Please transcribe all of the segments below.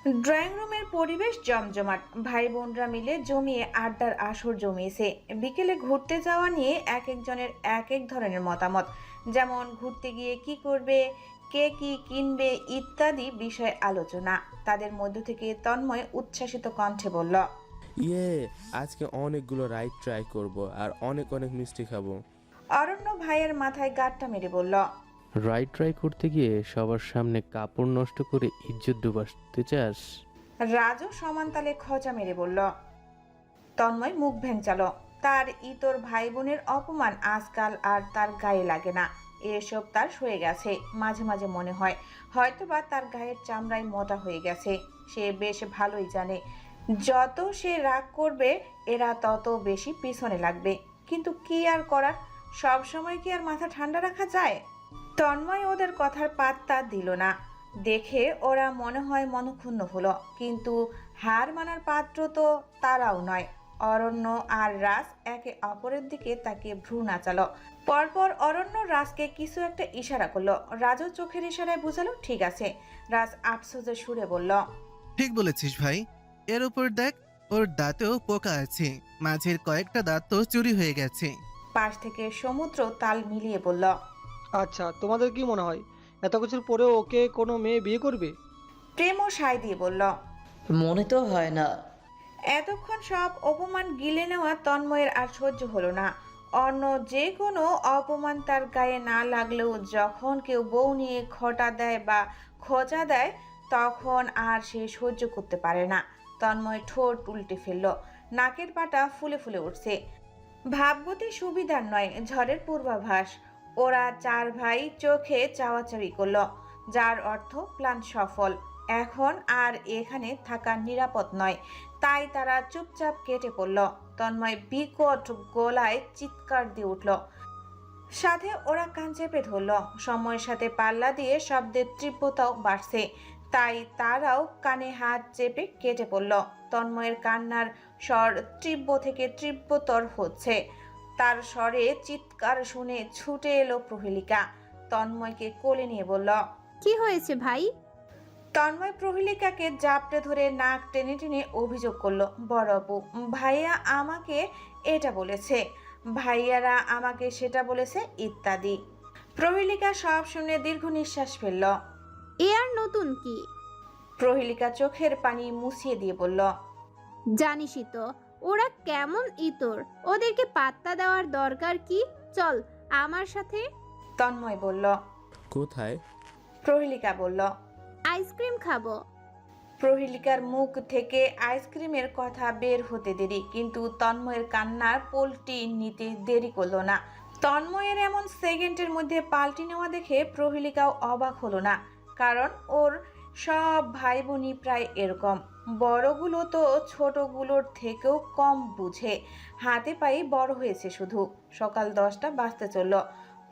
Drawing রুমের পরিবেশ জমজমাট। ভাই বোনরা মিলে জমিয়ে আড্ডার আসর জমিয়েছে। বিকেলে ঘুরতে যাওয়া নিয়ে এক একজনের এক এক ধরনের মতামত। যেমন ঘুরতে গিয়ে কি করবে, কে কি কিনবে ইত্যাদি বিষয়ে আলোচনা। তাদের মধ্য থেকে তন্ময় উচ্ছ্বাসিত কণ্ঠে বলল, ইয়ে, আজকে অনেকগুলো রাইড ট্রাই করব আর অনেক অনেক মিষ্টি খাবো। অরণ্য ভাইয়ের মাথায় গাঁটটা মেরে বলল, রাইড ট্রাই করতে গিয়ে সবার সামনে কাপড় নষ্ট করে ইজ্জত ডুবাতে চাস? রাজু সমান তালে খচা মেরে বলল। তন্ময় মুখ ভেঙচালো। তার ইতর ভাই বোনের অপমান আজকাল আর তার গায়ে লাগে না। এসব তার সয়ে গেছে। মাঝে মাঝে মনে হয় হয়তোবা তার গায়ের চামড়ায় মোটা হয়ে গেছে। সে বেশ ভালোই জানে যত সে রাগ করবে এরা তত বেশি পিছনে লাগবে। কিন্তু কি আর করার, সব সময় কি আর মাথা ঠান্ডা রাখা যায়? তন্ময় ওদের কথার পাত্তা দিল না। দেখে ওরা মনে হয় মনক্ষুণ্ণ হলো, কিন্তু হার মানার পাত্র তো তারাও নয়। অরণ্য আর রাজ একে অপরের দিকে তাকিয়ে ভ্রু নাচালো। পরপর অরণ্য রাজকে কিছু একটা ইশারা করলো। রাজও চোখের ইশারায় বুঝালো ঠিক আছে। রাজ আফসোসের সুরে বলল, ঠিক বলেছিস ভাই। এর উপর দেখ, ওর দাঁতেও পোকা আছে, মাঝের কয়েকটা দাঁত তো চুরি হয়ে গেছে। পাশ থেকে সমুদ্র তাল মিলিয়ে বলল, আচ্ছা, তোমাদের কি মনে হয় এত কিছুর পরেও ওকে কোনো মেয়ে বিয়ে করবে? প্রেমও সায় দিয়ে বলল। মনে তো হয় না। এতক্ষণ সব অপমান গিলে নেওয়া তন্ময়ের আর সহ্য হলো না। অন্য যে কোনো অপমান তার গায়ে না লাগলেও যখন কেউ বউ নিয়ে খোঁটা দেয় বা খোঁচা দেয় তখন আর সে সহ্য করতে পারে না। তন্ময় ঠোঁট উল্টে ফেলল। নাকের পাটা ফুলে ফুলে উঠছে। ভাবগতি সুবিধার নয়, ঝড়ের পূর্বাভাস। ওরা চার ভাই চোখে চাওয়াচাওয়ি করল, যার অর্থ প্ল্যান সফল। এখন আর এখানে থাকা নিরাপদ নয়। তাই তারা চুপচাপ কেটে পড়ল। তন্ময় বিকট গলায় চিৎকার দিয়ে উঠল। সাথে ওরা কান চেপে ধরল। সময়ের সাথে পাল্লা দিয়ে শব্দের তীব্রতাও বাড়ছে, তাই তারাও কানে হাত চেপে কেটে পড়ল। তন্ময়ের কান্নার স্বর তীব্র থেকে তীব্রতর হচ্ছে। তার স্বরে চিৎকার শুনে ছুটে এলো প্রহেলিকা। তন্ময়কে কোলে নিয়ে বলল, কি হয়েছে ভাই? তন্ময় প্রহেলিকাকে জাপটে ধরে নাক টেনে টেনে অভিযোগ করলো, বড় আপু, ভাইয়া আমাকে এটা বলেছে, ভাইয়ারা আমাকে সেটা বলেছে ইত্যাদি। প্রহেলিকা সব শুনে দীর্ঘ নিঃশ্বাস ফেলল। এ আর নতুন কি? প্রহেলিকা চোখের পানি মুছিয়ে দিয়ে বলল, জানিসই তো ওরা কেমন ইতর, ওদেরকে পাত্তা দেওয়ার দরকার কি? চল আমার সাথে। তন্ময় বলল। কোথায়? প্রহেলিকা বলল। আইসক্রিম খাবো। প্রহেলিকার মুখ থেকে আইসক্রিমের কথা বের হতে দেরি, কিন্তু তন্ময়ের কান্নার পল্টি নিতে দেরি করলো না। তন্ময়ের এমন সেকেন্ডের মধ্যে পাল্টি নেওয়া দেখে প্রহেলিকাও অবাক হলো না, কারণ ওর সব ভাই বোনই প্রায় এরকম। বড়গুলো তো ছোটগুলোর থেকেও কম বুঝে, হাতে পায়ে বড় হয়েছে শুধু। সকাল 10টা বাজতে চলল।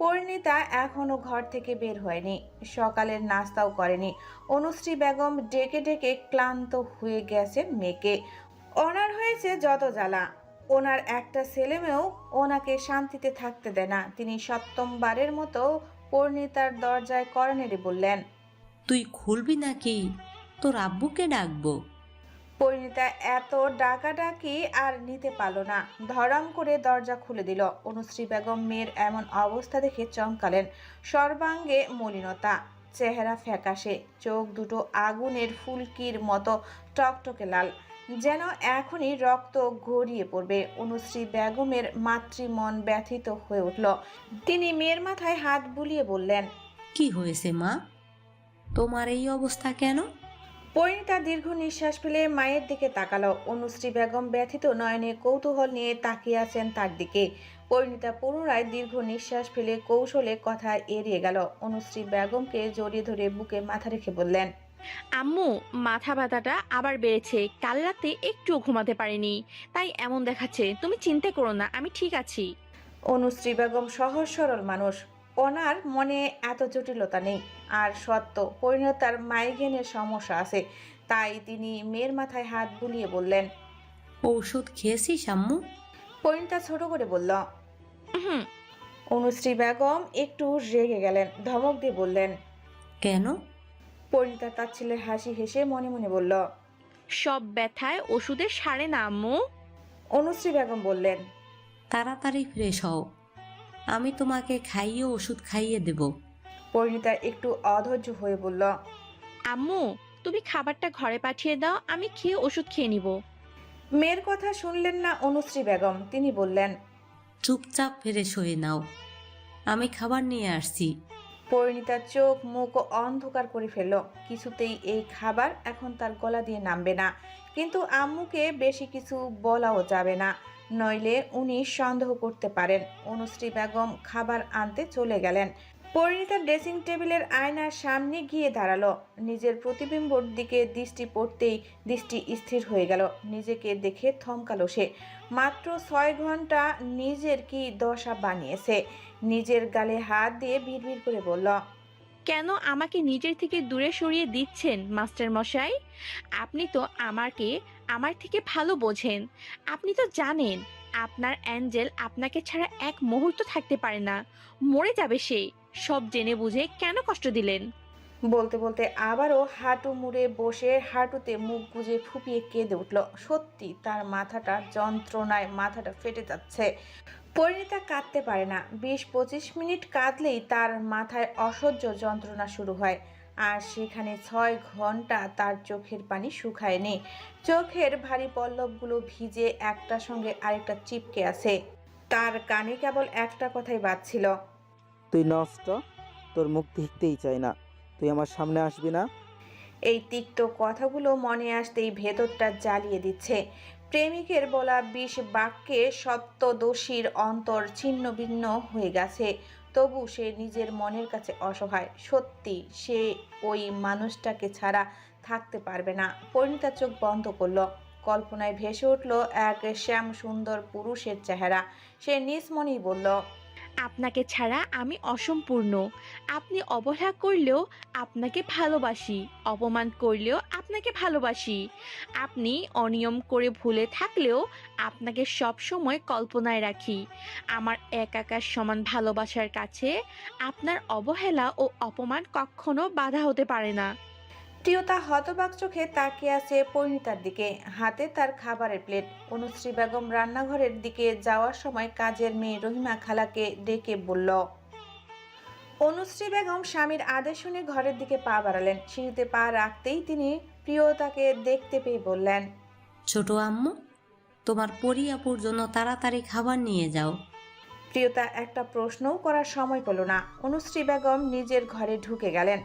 পরিণীতা এখনো ঘর থেকে বের হয়নি, সকালের নাস্তাও করেনি। অনুশ্রী বেগম ডেকে ডেকে ক্লান্ত হয়ে গেছে মেয়েকে। ওনার হয়েছে যত জ্বালা। ওনার একটা ছেলেমেয়েও ওনাকে শান্তিতে থাকতে দেয় না। তিনি সপ্তমবারের মতো পরিণীতার দরজায় কড়া নেড়ে বললেন, তুই খুলবি নাকি? তোর আব্বুকে ডাকবো। পরিণীতা এত ডাকাডাকি আর নিতে পারল না, ধরাম করে দরজা খুলে দিল। অনুশ্রী বেগম মেয়ের এমন অবস্থা দেখে চমকালেন। সর্বাঙ্গে মলিনতা, চেহারা ফ্যাকাশে, চোখ দুটো আগুনের ফুলকির মতো টকটকে লাল, যেন এখনই রক্ত গড়িয়ে পড়বে। অনুশ্রী বেগমের মাতৃমন ব্যথিত হয়ে উঠল। তিনি মেয়ের মাথায় হাত বুলিয়ে বললেন, কি হয়েছে মা, তোমার এই অবস্থা কেন? পরিণীতা দীর্ঘ নিঃশ্বাস ফেলে মায়ের দিকে তাকালো। অনুশ্রী বেগম ব্যথিত নয়নে কৌতূহল নিয়ে তাকিয়ে আছেন তার দিকে। পরিণীতা পুনরায় দীর্ঘ নিঃশ্বাস ফেলে কৌশলে কথা এড়িয়ে গেল। অনুশ্রী বেগমকে জড়িয়ে ধরে বুকে মাথা রেখে বললেন, আম্মু, মাথা ব্যথাটা আবার বেড়েছে। কাল রাতে একটুও ঘুমাতে পারিনি, তাই এমন দেখাচ্ছে। তুমি চিন্তা করো না, আমি ঠিক আছি। অনুশ্রী বেগম সহজ সরল মানুষ, ওনার মনে এত জটিলতা নেই। আর সত্য পরিণতার মাইগ্রেনের সমস্যা আছে, তাই তিনি মেয়ের মাথায় হাত বুলিয়ে বললেন। ঔষধ খেয়েছিস আম্মু? পরিণীতা ছোট করে বলল। হুম। অনুশ্রী বেগম একটু রেগে গেলেন, ধমক দিয়ে বললেন, কেন? পরিণীতা তার ছেলের হাসি হেসে মনে মনে বলল। সব ব্যথায় ওষুধের সারে না আম্মু। অনুশ্রী বেগম বললেন। তাড়াতাড়ি ফ্রেশ হও, আমি তোমাকে খাইয়ে ওষুধ খাইয়ে দেব। পরিণীতা একটু অধৈর্য হয়ে বলল। আম্মু, তুমি খাবারটা ঘরে পাঠিয়ে দাও, আমি খেয়ে ওষুধ খেয়ে নিব। মেয়ের কথা শুনলেন না অনুশ্রী বেগম, তিনি বললেন। চুপচাপ ফ্রেশ হয়ে নাও, আমি খাবার নিয়ে আসছি। পরিণীতার চোখ মুখ অন্ধকার করে ফেলল। কিছুতেই এই খাবার এখন তার গলা দিয়ে নামবে না, কিন্তু আম্মুকে বেশি কিছু বলাও যাবে না, নইলে উনি সন্দেহ করতে পারেন। অনুশ্রী বেগম খাবার আনতে চলে গেলেন। পরিণীতার ড্রেসিং টেবিলের আয়নার সামনে গিয়ে দাঁড়ালো। নিজের প্রতিবিম্বর দিকে দৃষ্টি পড়তেই দৃষ্টি স্থির হয়ে গেল। নিজেকে দেখে থমকালো সে। মাত্র 6 ঘন্টা নিজের কি দশা বানিয়েছে। নিজের গালে হাত দিয়ে বিড়বিড় করে বলল। কেন আমাকে নিজের থেকে দূরে সরিয়ে দিচ্ছেন মাস্টার মশাই? আপনি তো আমার থেকে ভালো বোঝেন। আপনি তো জানেন আপনার অ্যাঞ্জেল আপনাকে ছাড়া এক মুহূর্ত থাকতে পারে না, মরে যাবে সে। সব জেনে বুঝে কেন কষ্ট দিলেন? বলতে বলতে আবারও হাঁটু মুড়ে বসে হাঁটুতে মুখ গুজে ফুপিয়ে কেঁদে উঠল। সত্যি তার যন্ত্রণায় মাথাটা ফেটে যাচ্ছে। পরিণীতা কাঁদতে পারে না। 20-25 মিনিট কাঁদলেই তার মাথায় অসহ্য যন্ত্রণা শুরু হয়। আর সেখানে 6 ঘন্টা তার চোখের পানি শুকায়নি। চোখের ভারী পল্লবগুলো ভিজে একটার সঙ্গে আরেকটা চিপকে আছে। তার কানে কেবল একটা কথাই বাজছিল। তুই নষ্ট, তোর মুখ দেখতেই চাই না, তুই আমার সামনে আসবি না। এই তিক্ত কথাগুলো মনে আসতেই ভেতরটা জ্বালিয়ে দিচ্ছে। প্রেমিকের বলা 20 বাক্যে সত্যদোষীর অন্তর ছিন্ন ভিন্ন হয়ে গেছে। তবু সে নিজের মনের কাছে অসহায়। সত্যি সে ওই মানুষটাকে ছাড়া থাকতে পারবে না। পরিণীতা চোখ বন্ধ করল। কল্পনায় ভেসে উঠল এক শ্যাম সুন্দর পুরুষের চেহারা। সে নিজ মনেই বলল। আপনাকে ছাড়া আমি অসম্পূর্ণ। আপনি অবহেলা করলেও আপনাকে ভালোবাসি, অপমান করলেও আপনাকে ভালোবাসি। আপনি অনিয়ম করে ভুলে থাকলেও আপনাকে সব সময় কল্পনায় রাখি। আমার একাকার সমান ভালোবাসার কাছে আপনার অবহেলা ও অপমান কখনো বাধা হতে পারে না। প্রিয়তা হতবাক চোখে তাকিয়ে আছে পরিণীতার দিকে। হাতে তার খাবারের প্লেট। অনুশ্রী বেগম রান্নাঘরের দিকে যাওয়ার সময় কাজের মেয়ে রহিমা খালাকে ডেকে বলল। অনুশ্রী বেগম স্বামীর আদেশ শুনে ঘরের দিকে পা বাড়ালেন। সিঁড়িতে পা রাখতেই তিনি প্রিয়তাকে দেখতে পেয়ে বললেন। ছোট আম্মু, তোমার পরিয়াপুর জন্য তাড়াতাড়ি খাবার নিয়ে যাও। প্রিয়তা একটা প্রশ্নও করার সময় পেল না। অনুশ্রী বেগম নিজের ঘরে ঢুকে গেলেন।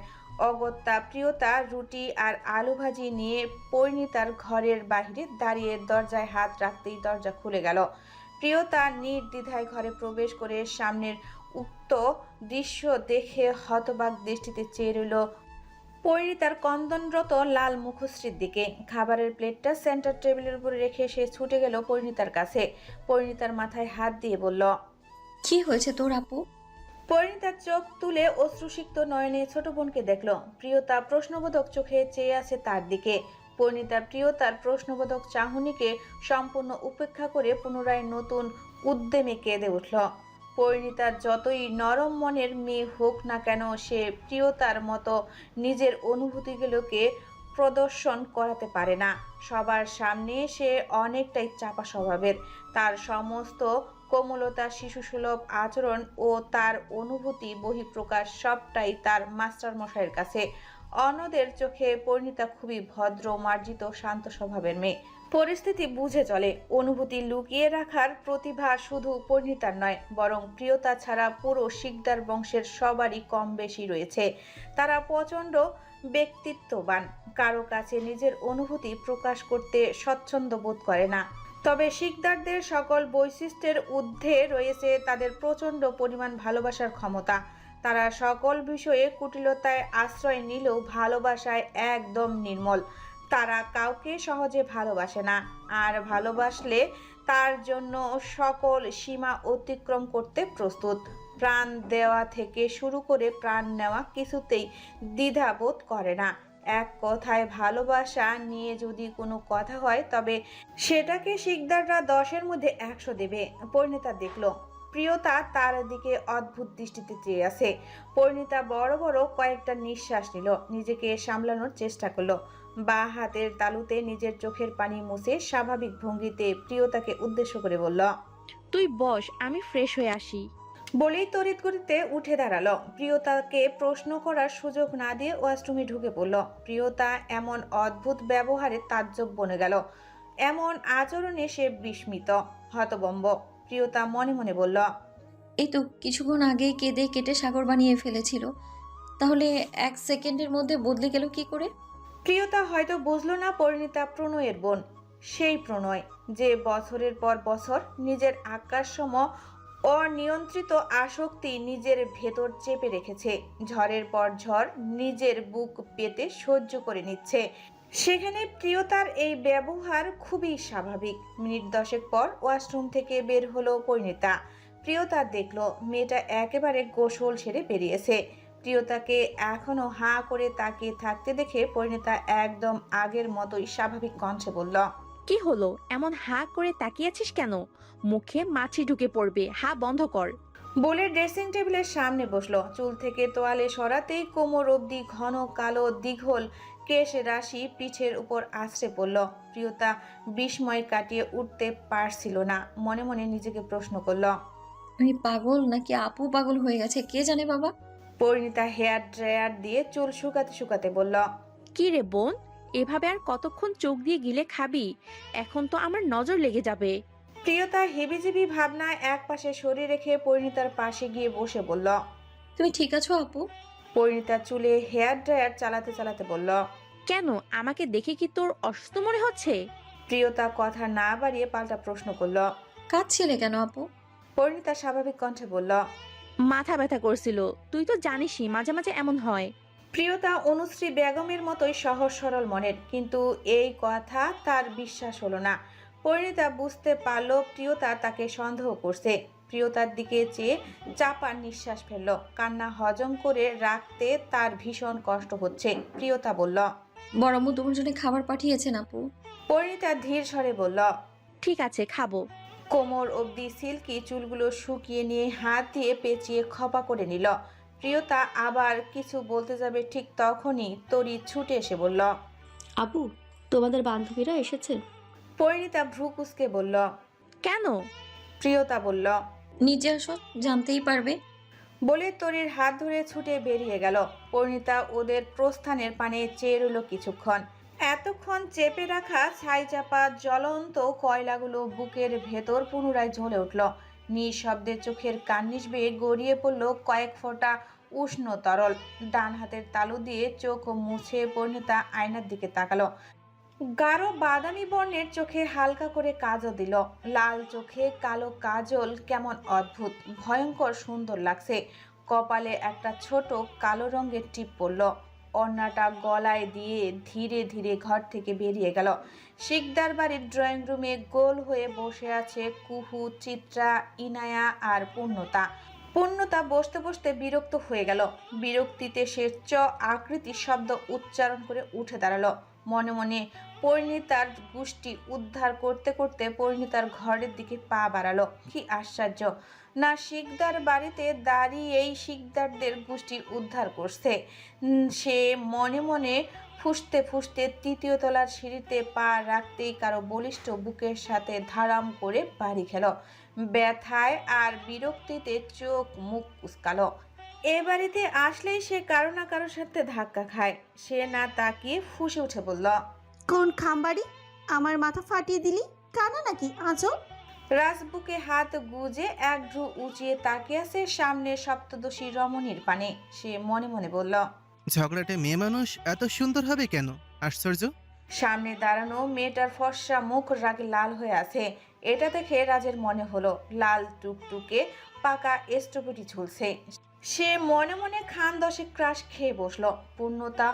অগত্যা প্রিয়তা রুটি আর আলু ভাজি নিয়ে পরিণীতার ঘরের বাইরে দাঁড়িয়ে দরজায় হাত রাখতেই দরজা খুলে গেল। প্রিয়তা নির্দ্বিধায় ঘরে প্রবেশ করে সামনের উক্ত দৃশ্য দেখে হতবাক দৃষ্টিতে চেয়ে রইল পরিণীতার কন্দনরত লাল মুখশ্রীর দিকে। খাবারের প্লেটটা সেন্টার টেবিলের উপরে রেখে সে ছুটে গেল পরিণীতার কাছে। পরিণীতার মাথায় হাত দিয়ে বলল। কি হয়েছে তোর আপু? পরিণীতার চোখ তুলে অশ্রুসিক্ত নয়নে ছোট বোনকে দেখল। প্রিয়তা প্রশ্নবোধক চোখে চেয়ে আছে তার দিকে। পরিণীতা প্রিয়তার প্রশ্নবোধক চাহনিকে সম্পূর্ণ উপেক্ষা করে পুনরায় নতুন উদ্যমে কেঁদে উঠল। পরিণীতার যতই নরম মনের মেয়ে হোক না কেন, সে প্রিয়তার মতো নিজের অনুভূতিগুলোকে প্রদর্শন করাতে পারে না। সবার সামনে সে অনেকটাই চাপা স্বভাবের। তার সমস্ত কোমলতা, শিশুসুলভ আচরণ ও তার অনুভূতি বহিঃপ্রকাশ সবটাই তার মাস্টারমশাইয়ের কাছে। অন্যদের চোখে পরিণীতা খুবই ভদ্র, মার্জিত, শান্ত স্বভাবের মেয়ে। পরিস্থিতি বুঝে চলে। অনুভূতি লুকিয়ে রাখার প্রতিভা শুধু পরিণীতার নয়, বরং প্রিয়তা ছাড়া পুরো শিকদার বংশের সবারই কম বেশি রয়েছে। তারা প্রচণ্ড ব্যক্তিত্ববান, কারো কাছে নিজের অনুভূতি প্রকাশ করতে স্বচ্ছন্দ বোধ করে না। তবে শিকদারদের সকল বৈশিষ্ট্যের ঊর্ধ্বে রয়েছে তাদের প্রচণ্ড পরিমাণ ভালোবাসার ক্ষমতা। তারা সকল বিষয়ে কুটিলতায় আশ্রয় নিলেও ভালোবাসায় একদম নির্মল। তারা কাউকে সহজে ভালোবাসে না, আর ভালোবাসলে তার জন্য সকল সীমা অতিক্রম করতে প্রস্তুত। প্রাণ দেওয়া থেকে শুরু করে প্রাণ নেওয়া কিছুতেই দ্বিধাবোধ করে না। এক কথায় ভালোবাসা নিয়ে যদি কোনো কথা হয়, তবে সেটাকে শিকদাররা 10-এর মধ্যে 100 দেবে। পরিণীতা দেখল প্রিয়তা তার দিকে অদ্ভুত দৃষ্টিতে চেয়ে আছে। পরিণীতা বড় বড় কয়েকটা নিঃশ্বাস নিল, নিজেকে সামলানোর চেষ্টা করলো। বা হাতের তালুতে নিজের চোখের পানি মুছে স্বাভাবিক ভঙ্গিতে প্রিয়তাকে উদ্দেশ্য করে বলল, তুই বস, আমি ফ্রেশ হয়ে আসি। বলেই তড়িৎ গতিতে উঠে দাঁড়ালো। প্রিয়তাকে প্রশ্ন করার সুযোগ না দিয়ে ওয়াশরুমে ঢুকে পড়ল। প্রিয়তা এমন অদ্ভুত ব্যবহারে তাজ্জব বনে গেল। এমন আচরণে সে বিস্মিত, হতবম্ব। প্রিয়তা মনে মনে বলল, এই তো কিছুক্ষণ আগেই কেঁদে কেটে সাগর বানিয়ে ফেলেছিল, তাহলে 1 সেকেন্ডের মধ্যে বদলে গেল কি করে? প্রিয়তা হয়তো বুঝলো না পরিণীতা প্রণয়ের বোন। সেই প্রণয় যে বছরের পর বছর নিজের আকাশসম অনিয়ন্ত্রিত আসক্তি নিজের ভেতর চেপে রেখেছে, ঝড়ের পর ঝড় নিজের বুক পেতে সহ্য করে নিচ্ছে। সেখানে প্রিয়তার এই ব্যবহার খুবই স্বাভাবিক। মিনিট 10 পর ওয়াশরুম থেকে বের হলো পরিণীতা। প্রিয়তা দেখলো মেয়েটা একেবারে গোসল সেরে বেরিয়েছে। প্রিয়তাকে এখনো হাঁ করে তাকিয়ে থাকতে দেখে পরিণীতা একদম আগের মতোই স্বাভাবিক কণ্ঠে বলল, কি হলো, এমন হা করে তাকিয়েছিস কেন? মুখে মাছি ঢুকে পড়বে, হা বন্ধ কর। বলে ড্রেসিং টেবিলের সামনে বসলো। চুল থেকে তোয়ালে সরাতেই কোমর অবধি ঘন কালো দীঘল কেশ রাশি পিঠের উপর আছড়ে পড়ল। প্রিয়তা বিস্ময় কাটিয়ে উঠতে পারছিল না। মনে মনে নিজেকে প্রশ্ন করল, আমি পাগল নাকি আপু পাগল হয়ে গেছে কে জানে বাবা। পরিণীতা হেয়ার ড্রায়ার দিয়ে চুল শুকাতে শুকাতে বলল, কি রে বোন, এভাবে আর কতক্ষণ চোখ দিয়ে গিলে খাবি? এখন তো আমার নজর লেগে যাবে। প্রিয়তা হেবিজিবি ভাবনায় এক পাশে সরিয়ে রেখে পরিণীতার পাশে গিয়ে বসে বলল। তুমি ঠিক আছো আপু? পরিণীতা চুলে হেয়ার ড্রায়ার চালাতে চালাতে বলল, কেন, আমাকে দেখে কি তোর অসুস্থ মনে হচ্ছে? প্রিয়তা কথা না বাড়িয়ে পাল্টা প্রশ্ন করল। কাঁদছিলে কেন আপু? পরিণীতা স্বাভাবিক কণ্ঠে বলল, মাথা ব্যথা করছিল, তুই তো জানিসই মাঝে মাঝে এমন হয়। প্রিয়তা অনুশ্রী বেগমের মতোই সহজ সরল মনের, কিন্তু এই কথা তার বিশ্বাস হলো না। পরিণীতা বুঝতে পারল প্রিয়তা তাকে সন্দেহ করছে। প্রিয়তার দিকে চেয়ে চাপা নিঃশ্বাস ফেলল। কান্না হজম করে রাখতে তার ভীষণ কষ্ট হচ্ছে। প্রিয়তা বলল, বড়ম্মু তোমার জন্য খাবার পাঠিয়েছেন আপু। পরিণীতা ধীর স্বরে বলল, ঠিক আছে, খাবো। কোমর অবধি সিল্কি চুলগুলো শুকিয়ে নিয়ে হাত দিয়ে পেঁচিয়ে খপা করে নিল। প্রিয়তা আবার কিছু বলতে যাবে, ঠিক তখনই তরি ছুটে এসে বলল, আপু, তোমাদের বান্ধবীরা এসেছে। পরিণীতা ভ্রু কুঁচকে বলল, কেন? প্রিয়তা বলল, নিচে আসো, জানতেই পারবে। বলে তরির হাত ধরে ছুটে বেরিয়ে গেল। পরিণীতা ওদের প্রস্থানের পানে চেয়ে রইল কিছুক্ষণ। এতক্ষণ চেপে রাখা ছাই চাপা জ্বলন্ত কয়লাগুলো বুকের ভেতর পুনরায় জ্বলে উঠল। নিঃশব্দে চোখের কার্নিশ বেয়ে গড়িয়ে পড়ল কয়েক ফোঁটা উষ্ণ তরল। ডান হাতের তালু দিয়ে চোখ মুছে পরিণীতা আয়নার দিকে তাকালো। গাঢ় বাদামি বর্ণের চোখে হালকা করে কাজল দিল। লাল চোখে কালো কাজল কেমন অদ্ভুত ভয়ঙ্কর সুন্দর লাগছে। কপালে একটা ছোট কালো রঙের টিপ পড়ল। ওড়নাটা গলায় দিয়ে ধীরে ধীরে ঘর থেকে বেরিয়ে গেল। শিকদার বাড়ির ড্রয়িং রুমে গোল হয়ে বসে আছে কুহু, চিত্রা, ইনায়া আর পূর্ণতা। পূর্ণতা বসতে বসতে বিরক্ত হয়ে গেল। বিরক্তিতে সে চ আকৃতির শব্দ উচ্চারণ করে উঠে দাঁড়ালো। মনে মনে পরিণীতার গোষ্ঠী উদ্ধার করতে করতে পরিণীতার ঘরের দিকে পা বাড়ালো। কি আশ্চর্য, না শিকদার বাড়িতে দাঁড়িয়েই শিকদারদের গোষ্ঠী উদ্ধার করছে। সে মনে মনে ফুঁসতে ফুঁসতে ৩য় তলার সিঁড়িতে পা রাখতেই কারো বলিষ্ঠ বুকের সাথে ধারাম করে বাড়ি খেল। ব্যথায় আর বিরক্তিতে চোখ মুখ কুঁচকালো। এ বাড়িতে আসলেই সে কারো না কারোর সাথে ধাক্কা খায়। সে না তাকিয়ে ফুঁসে উঠে বলল, কোন খামবাড়ি? আমার মাথা ফাটিয়ে দিলি, কানা নাকি আজও? রাজবুকে হাত গুজে এক ভ্রু উঁচিয়ে তাকিয়ে আছে সামনে সপ্তদশী রমণীর পানে। সে মনে মনে বলল, ঝগড়াটে মেয়ে মানুষ এত সুন্দর হবে কেন? আশ্চর্য। সামনে দাঁড়ানো মেয়েটার ফর্সা মুখ রাগে লাল হয়ে আছে। এটা দেখে রাজের মনে হলো লাল টুকটুকে পাকা স্ট্রবেরি ঝুলছে। সে মনে মনে খান 10 ক্রাশ খেয়ে বসলো। পূর্ণতা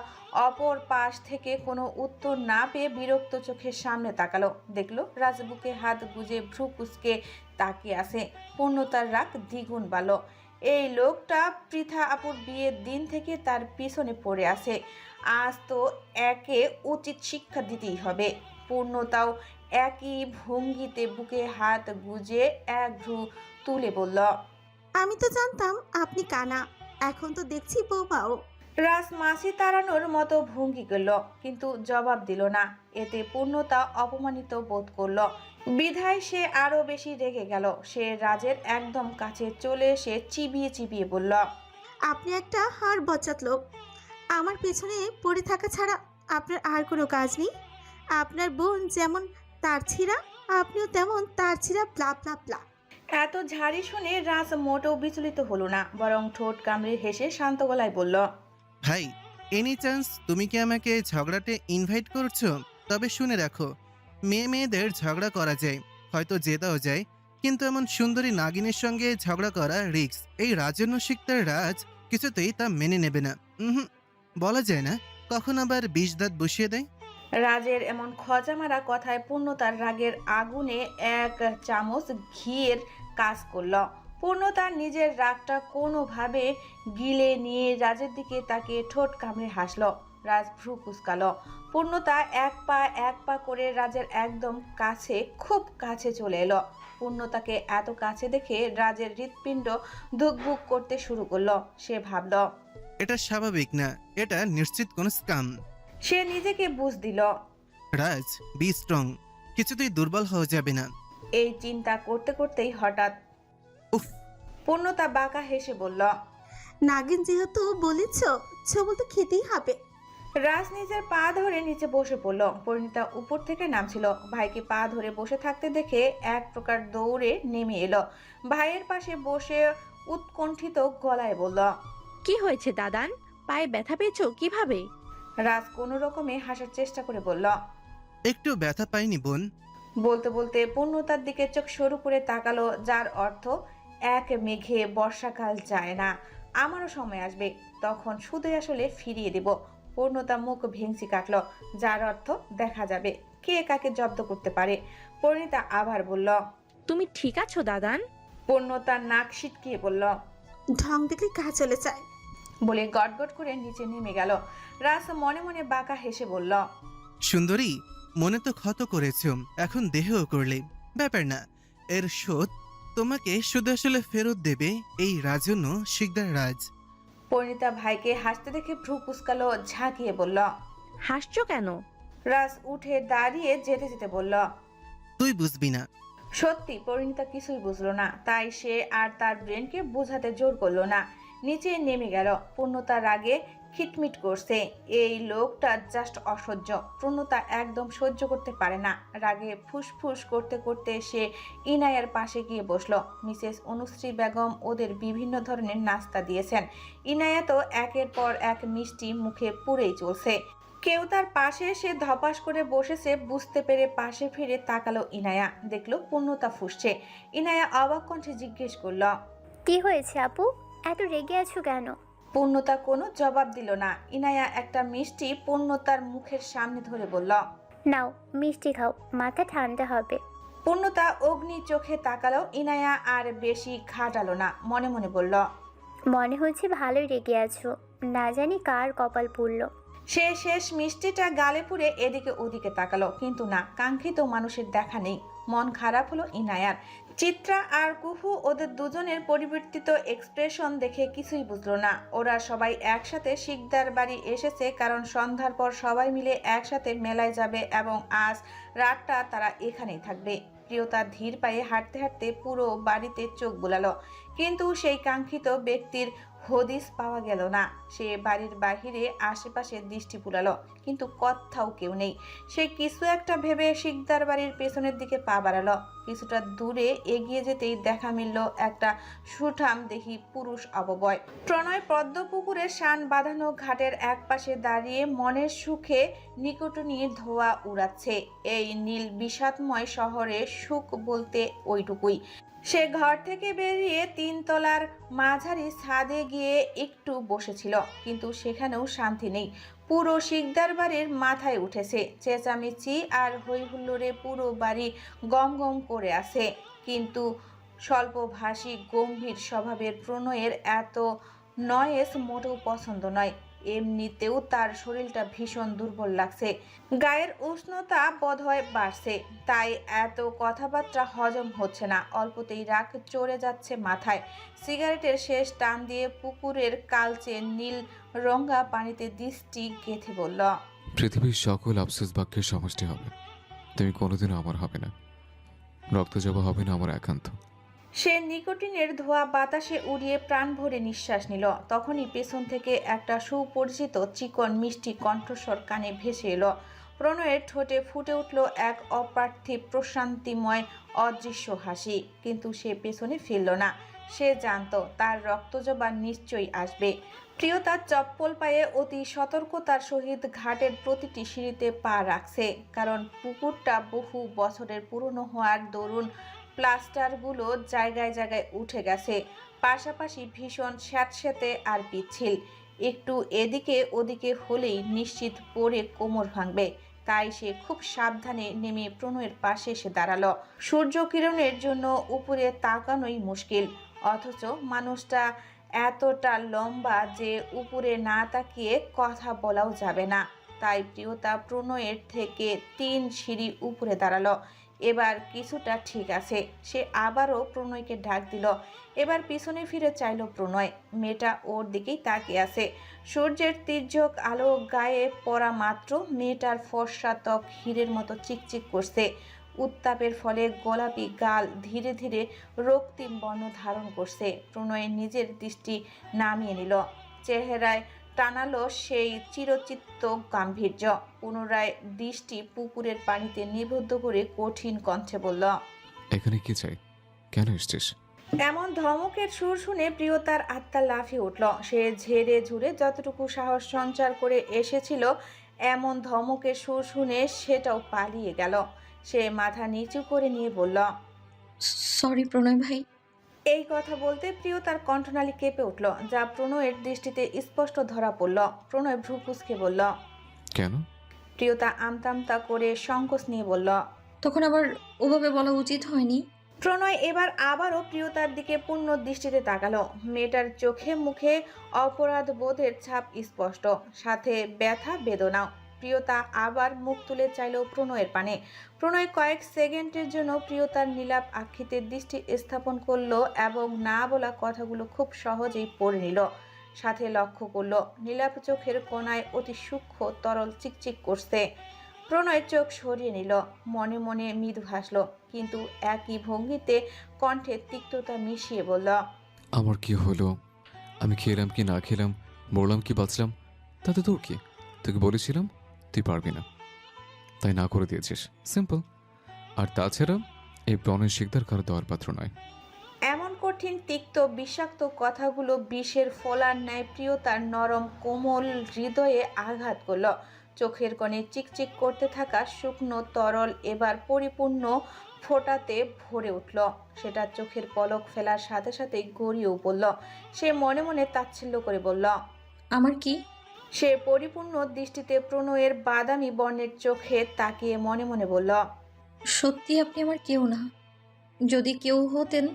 অপর পাশ থেকে কোনো উত্তর না পেয়ে বিরক্ত চোখের সামনে তাকালো। দেখলো রাজবুকে হাত গুজে ভ্রু কুচকে তাকিয়ে আছে। পূর্ণতার রাগ দ্বিগুণ বাড়ল। এই লোকটা পৃথা আপুর বিয়ের দিন থেকে তার পিছনে পড়ে আছে। আজ তো একে উচিত শিক্ষা দিতেই হবে। পূর্ণতাও একই ভঙ্গিতে বুকে হাত গুজে এক ভ্রু তুলে বলল, আমি তো জানতাম আপনি কানা, এখন তো দেখছি বৌমাও। রাজ মাসি তাড়ানোর মতো ভঙ্গি করল, কিন্তু জবাব দিল না। এতে পূর্ণতা অপমানিত বোধ করল, বিধায় সে আরো বেশি রেগে গেল। সে রাজের একদম কাছে চলে এসে চিবিয়ে চিবিয়ে বলল, আপনি একটা হাড় বচ্চাত লোক। আমার পেছনে পড়ে থাকা ছাড়া আপনার আর কোনো কাজ নেই। আপনার বোন যেমন তার ছিঁড়া, আপনিও তেমন তার ছিঁড়া, প্লা প্লা প্লা। এত ঝাড়ি শুনে রাজ মোটেও বিচলিত হলো না, বরং ঠোঁট কামড়ে হেসে শান্ত গলায় বলল, ভাই, এনি চান্স তুমি কি আমাকে ঝগড়াতে ইনভাইট করছো? তবে শুনে রাখো, মেয়েদের ঝগড়া করা যায়, হয়তো জেতাও যায়, কিন্তু এমন সুন্দরী নাগিনের সঙ্গে ঝগড়া করা রিস্ক। এই রাজন্য শিকদার রাজ কিছুতেই তা মেনে নেবে না। বলা যায় না কখন আবার বিষ দাঁত বসিয়ে দেয়। রাজের এমন খজা মারা কথায় পূর্ণতার রাগের আগুনে এক চামচ ঘিয়ের কাজ করল। পূর্ণতার নিজের রাগটা কোনোভাবে গিলে নিয়ে রাজের দিকে তাকিয়ে ঠোঁট কামড়ে হাসল। রাজ ভ্রু কুঁচকাল। পূর্ণতা এক পা করে রাজের একদম কাছে, খুব কাছে চলে এলো। পূর্ণতাকে এত কাছে দেখে রাজের হৃৎপিণ্ড ধুকভুক করতে শুরু করলো। সে ভাবল, এটা স্বাভাবিক না, এটা নিশ্চিত কোনো স্কাম। সে নিজেকে বুঝ দিল। রাজ, বি স্ট্রং, কিছুতেই দুর্বল হওয়া যাবে না। এই চিন্তা করতে করতেই হঠাৎ উফ! পূর্ণতা বাঁকা হেসে বলল, নাগিন যেহেতু বলেছ, ছবল তো খেতেই হবে। রাজ নিজের পা ধরে নিচে বসে পড়ল। পরিণীতা উপর থেকে নামছিল। ভাইকে পা ধরে বসে থাকতে দেখে এক প্রকার দৌড়ে নেমে এলো। ভাইয়ের পাশে বসে উৎকণ্ঠিত গলায় বলল, কি হয়েছে দাদান? পায়ে ব্যথা পেয়েছো কিভাবে? রাজ কোনো রকমে হাসার চেষ্টা করে বলল, একটু ব্যথা পাইনি বোন। বলতে বলতে পূর্ণতার দিকে চোখ সরু করে তাকালো, যার অর্থ এক মেঘে বর্ষাকাল যায় না, আমারও সময় আসবে, তখন শুধু আসলে ফিরিয়ে দেব। পূর্ণতা মুখ ভেঙচি কাটলো, যার অর্থ দেখা যাবে কে কাকে জব্দ করতে পারে। পরিণীতা আবার বলল, তুমি ঠিক আছো দাদান? পূর্ণতা নাক সিটকিয়ে বলল, ঢং দেখলে গা চলে যায়। বলে গটগট করে নিচে নেমে গেল। রাজ মনে মনে বাঁকা হেসে বলল, সুন্দরী, মনে তো ক্ষত করেছ, এখন দেহেও করলে। ব্যাপার না, এর শোধ তোমাকে শুধু আসলে ফেরত দেবে এই রাজন্য শিকদার রাজ। পরিণীতা ভাইকে হাসতে দেখে ভ্রু কুঁচকালো, ঝাঁকিয়ে বলল, হাসছো কেন? রাজ উঠে দাঁড়িয়ে যেতে যেতে বলল, তুই বুঝবি না। সত্যি পরিণীতা কিছুই বুঝলো না, তাই সে আর তার ব্রেনকে বোঝাতে জোর করলো না। নিচে নেমে গেল। পূর্ণতা রাগে খিটমিট করছে। এই লোকটা জাস্ট অসহ্য। পূর্ণতা একদম সহ্য করতে পারে না। রাগে ফুসফুস করতে করতে সে ইনায়ার পাশে গিয়ে বসলো। মিসেস অনুশ্রী বেগম ওদের বিভিন্ন ধরনের নাস্তা দিয়েছেন। ইনায়া তো একের পর এক মিষ্টি মুখে পুরেই চলছে। কেউ তার পাশে এসে ধপাস করে বসেছে, বুঝতে পেরে পাশে ফিরে তাকালো ইনায়া। দেখলো পূর্ণতা ফুঁসছে। ইনায়া অবাক কণ্ঠে জিজ্ঞেস করলো, কি হয়েছে আপু, এত রেগে আছো কেন? পূর্ণতা কোনো জবাব দিল না। ইনায়া একটা মিষ্টি পূর্ণতার মুখের সামনে ধরে বলল, নাও মিষ্টি খাও, মাথা ঠান্ডা হবে। পূর্ণতা অগ্নি চোখে তাকালো। ইনায়া আর বেশি খাটালো না, মনে মনে বলল, মনে হচ্ছে ভালোই রেগে আছো, না জানি কার কপাল পুড়লো। সে শেষ মিষ্টিটা গালে পুরে এদিকে ওদিকে তাকালো, কিন্তু না, কাঙ্ক্ষিত মানুষের দেখা নেই। মন খারাপ হলো ইনায়ার। চিত্রা আর কুহু ওদের দুজনের পরিবর্তিত এক্সপ্রেশন দেখে কিছুই বুঝলো না। ওরা সবাই একসাথে শিকদার বাড়ি এসেছে কারণ সন্ধ্যার পর সবাই মিলে একসাথে মেলায় যাবে এবং আজ রাতটা তারা এখানেই থাকবে। প্রিয়তা ধীর পায়ে হাঁটতে হাঁটতে পুরো বাড়িতে চোখ বুলালো, কিন্তু সেই কাঙ্ক্ষিত ব্যক্তির হদিস পাওয়া গেল না। সে বাড়ির বাহিরে আশেপাশে দৃষ্টি বুলালো, কিন্তু কোথাও কেউ নেই। সে কিছু একটা ভেবে শিকদার বাড়ির পেছনের দিকে পা বাড়ালো। কিছুটা দূরে এগিয়ে যেতেই দেখা মিলল একটা সুঠাম দেহি পুরুষ অববয়। প্রণয় পদ্ম পুকুরের শান বাঁধানো ঘাটের এক পাশে দাঁড়িয়ে মনের সুখে নিকটনীর ধোয়া উড়াচ্ছে। এই নীল বিষাদময় শহরে সুখ বলতে ওইটুকুই। সে ঘর থেকে বেরিয়ে 3 তলার মাঝারি ছাদে গিয়ে একটু বসেছিল, কিন্তু সেখানেও শান্তি নেই। পুরো শিকদার বাড়ির মাথায় উঠেছে। চেঁচামেচি আর হইহুল্লোড়ে পুরো বাড়ি গম গম করে আছে। কিন্তু স্বল্পভাষী গম্ভীর স্বভাবের প্রণয়ের এত নয়েস মোটেও পছন্দ নয়। এমনিতেও তার শরীরটা ভীষণ দুর্বল লাগছে, গায়ের উষ্ণতা বোধহয় বাড়ছে, তাই এত কথাবার্তা হজম হচ্ছে না। অল্পতেই রাগ চড়ে যাচ্ছে মাথায়। সিগারেটের শেষ টান দিয়ে পুকুরের কালচে নীল রঙা পানিতে দৃষ্টি গেঁথে বলল, পৃথিবীর সকল আফসোস বাক্যের সমষ্টি হবে, তুমি কোনোদিনও আমার হবে না। রক্ত জবা হবে না আমার একান্ত। সে নিকোটিনের ধোঁয়া বাতাসে উড়িয়ে প্রাণ ভরে নিঃশ্বাস নিল। তখনই পেছন থেকে একটা সুপরিচিত চিকন মিষ্টি কণ্ঠস্বর কানে ভেসে এলো। প্রণয়ের ঠোঁটে ফুটে উঠল এক অপার্থিব প্রশান্তিময় অদৃশ্য হাসি, কিন্তু সে পেছনে ফিরল না। সে জানত তার রক্তজবা নিশ্চয়ই আসবে। প্রিয়তা চপ্পল পায়ে অতি সতর্কতার সহিত ঘাটের প্রতিটি সিঁড়িতে পা রাখছে, কারণ পুকুরটা বহু বছরের পুরনো হওয়ার দরুন প্লাস্টারগুলো জায়গায় জায়গায় উঠে গেছে, পাশাপাশি ভীষণ স্যাঁতস্যাঁতে আর পিচ্ছিল। একটু এদিকে ওদিকে হলেই নিশ্চিত পড়ে কোমর ভাঙবে। তাই সে খুব সাবধানে নেমে প্রণয়ের পাশে এসে দাঁড়ালো। সূর্য কিরণের জন্য উপরে তাকানোই মুশকিল, অথচ মানুষটা এতটা লম্বা যে উপরে না তাকিয়ে কথা বলাও যাবে না। তাই প্রিয়তা প্রণয়ের থেকে 3 সিঁড়ি উপরে দাঁড়ালো। এবার কিছুটা ঠিক আছে। সে আবারও প্রণয়কে ডাক দিল। এবার পিছনে ফিরে চাইল প্রণয়। মেয়েটা ওর দিকেই তাকিয়ে আছে। সূর্যের তীর্যক আলো গায়ে পড়া মাত্র মেয়েটার ফর্সা ত্বক হীরের মতো চিকচিক করছে। উত্তাপের ফলে গোলাপি গাল ধীরে ধীরে রক্তিম বর্ণ ধারণ করছে। প্রণয় নিজের দৃষ্টি নামিয়ে নিল। চেহারায় টানালো সেই চিরচিত্ত গাম্ভীর্য। পুনরায় দৃষ্টি পুকুরের পানিতে নিবদ্ধ করে কঠিন কণ্ঠে বলল, এখানে কি চাই? কেন এসছিস? এমন ধমকের সুর শুনে প্রিয়তার আত্মা লাফিয়ে উঠল। সে ঝেড়ে ঝুড়ে যতটুকু সাহস সঞ্চার করে এসেছিল, এমন ধমকের সুর শুনে সেটাও পালিয়ে গেল। সে মাথা নিচু করে নিয়ে বলল, সরি প্রণয় ভাই। এই কথা বলতে প্রিয়তার কণ্ঠনালী কেঁপে উঠল, যা প্রণয়ের দৃষ্টিতে স্পষ্ট ধরা পড়ল। প্রণয় ভ্রু কুঁচকে বলল, কেন? প্রিয়তা আমতামতা করে সংকোচ নিয়ে বলল, তখন আবার ওভাবে বলা উচিত হয়নি। প্রণয় এবার আবারও প্রিয়তার দিকে পূর্ণ দৃষ্টিতে তাকালো। মেয়েটার চোখে মুখে অপরাধ বোধের ছাপ স্পষ্ট, সাথে ব্যথা বেদনাও। প্রিয়তা আবার মুখ তুলে চাইল প্রণয়ের পানে। প্রণয় কয়েক সেকেন্ডের জন্য প্রিয়তার নীলাপ আক্ষিতের দৃষ্টি স্থাপন করলো এবং না বলা কথাগুলো খুব সহজেই পড়ে নিল। সাথে লক্ষ্য করলো নীলাপ চোখের কোণায় অতি সূক্ষ্ম তরল চিকচিক করছে। প্রণয় চোখ সরিয়ে নিল, মনে মনে মৃদু হাসল, কিন্তু একই ভঙ্গিতে কণ্ঠে তিক্ততা মিশিয়ে বলল, আমার কি হলো? আমি খেলাম কি না খেলাম, মরলাম কি বাঁচলাম, তাতে তোর কি? তোকে বলেছিলাম তুই পারবি না, তাই না করে দিয়েছিস, সিম্পল। আর তাছাড়া এই প্রণয় শিকদার কারো দেওয়ার পাত্র নয়। এমন কঠিন তিক্ত বিষাক্ত কথাগুলো বিষের ফলার ন্যায় প্রিয়তার নরম কোমল হৃদয়ে আঘাত করল। চোখের কোণে চিকচিক করতে থাকা শুকনো তরল এবার পরিপূর্ণ ফোঁটাতে ভরে উঠল। সেটা চোখের পলক ফেলার সাথে সাথেই গড়িয়েও পড়ল। সে মনে মনে তাচ্ছিল্য করে বলল, আমার কি? সে পরিপূর্ণ দৃষ্টিতে প্রণয়ের বাদামি বর্ণের চোখে তাকিয়ে মনে মনে বলল, সত্যি আপনি আমার কেউ না। যদি কেউ হতেন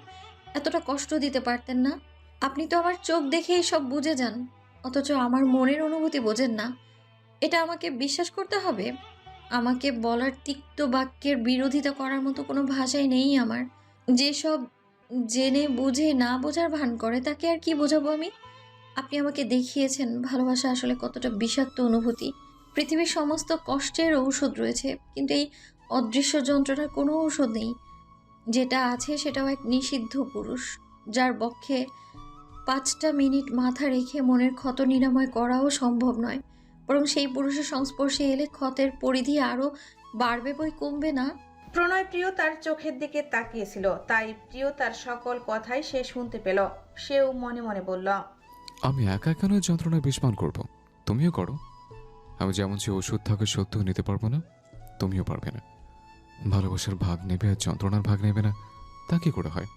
এতটা কষ্ট দিতে পারতেন না। আপনি তো আমার চোখ দেখেই সব বুঝে যান, অথচ আমার মনের অনুভূতি বোঝেন না। এটা আমাকে বিশ্বাস করতে হবে? আমাকে বলার তিক্ত বাক্যের বিরোধিতা করার মতো কোনো ভাষাই নেই আমার। যেসব জেনে বুঝে না বোঝার ভান করে তাকে আর কি বোঝাবো আমি? আপনি আমাকে দেখিয়েছেন ভালোবাসা আসলে কতটা বিষাক্ত অনুভূতি। পৃথিবীর সমস্ত কষ্টের ঔষধ রয়েছে, কিন্তু এই অদৃশ্য যন্ত্রণার কোনো ঔষধ নেই। যেটা আছে সেটাও এক নিষিদ্ধ পুরুষ, যার পক্ষে 5টা মিনিট মাথা রেখে মনের ক্ষত নিরাময় করাও সম্ভব নয়। বরং সেই পুরুষের সংস্পর্শে এলে ক্ষতের পরিধি আরও বাড়বে বই কমবে না। প্রণয় প্রিয়তার চোখের দিকে তাকিয়েছিল, তাই প্রিয়তার সকল কথাই সে শুনতে পেল। সেও মনে মনে বলল, আমি একা কেন যন্ত্রণায় বিস্মান করব? তুমিও করো। আমি যেমন যে ওষুধ থাকে সত্যিও নিতে পারবো না, তুমিও পারবে না। ভালোবাসার ভাগ নেবে আর যন্ত্রণার ভাগ নেবে না, তা কি করে হয়?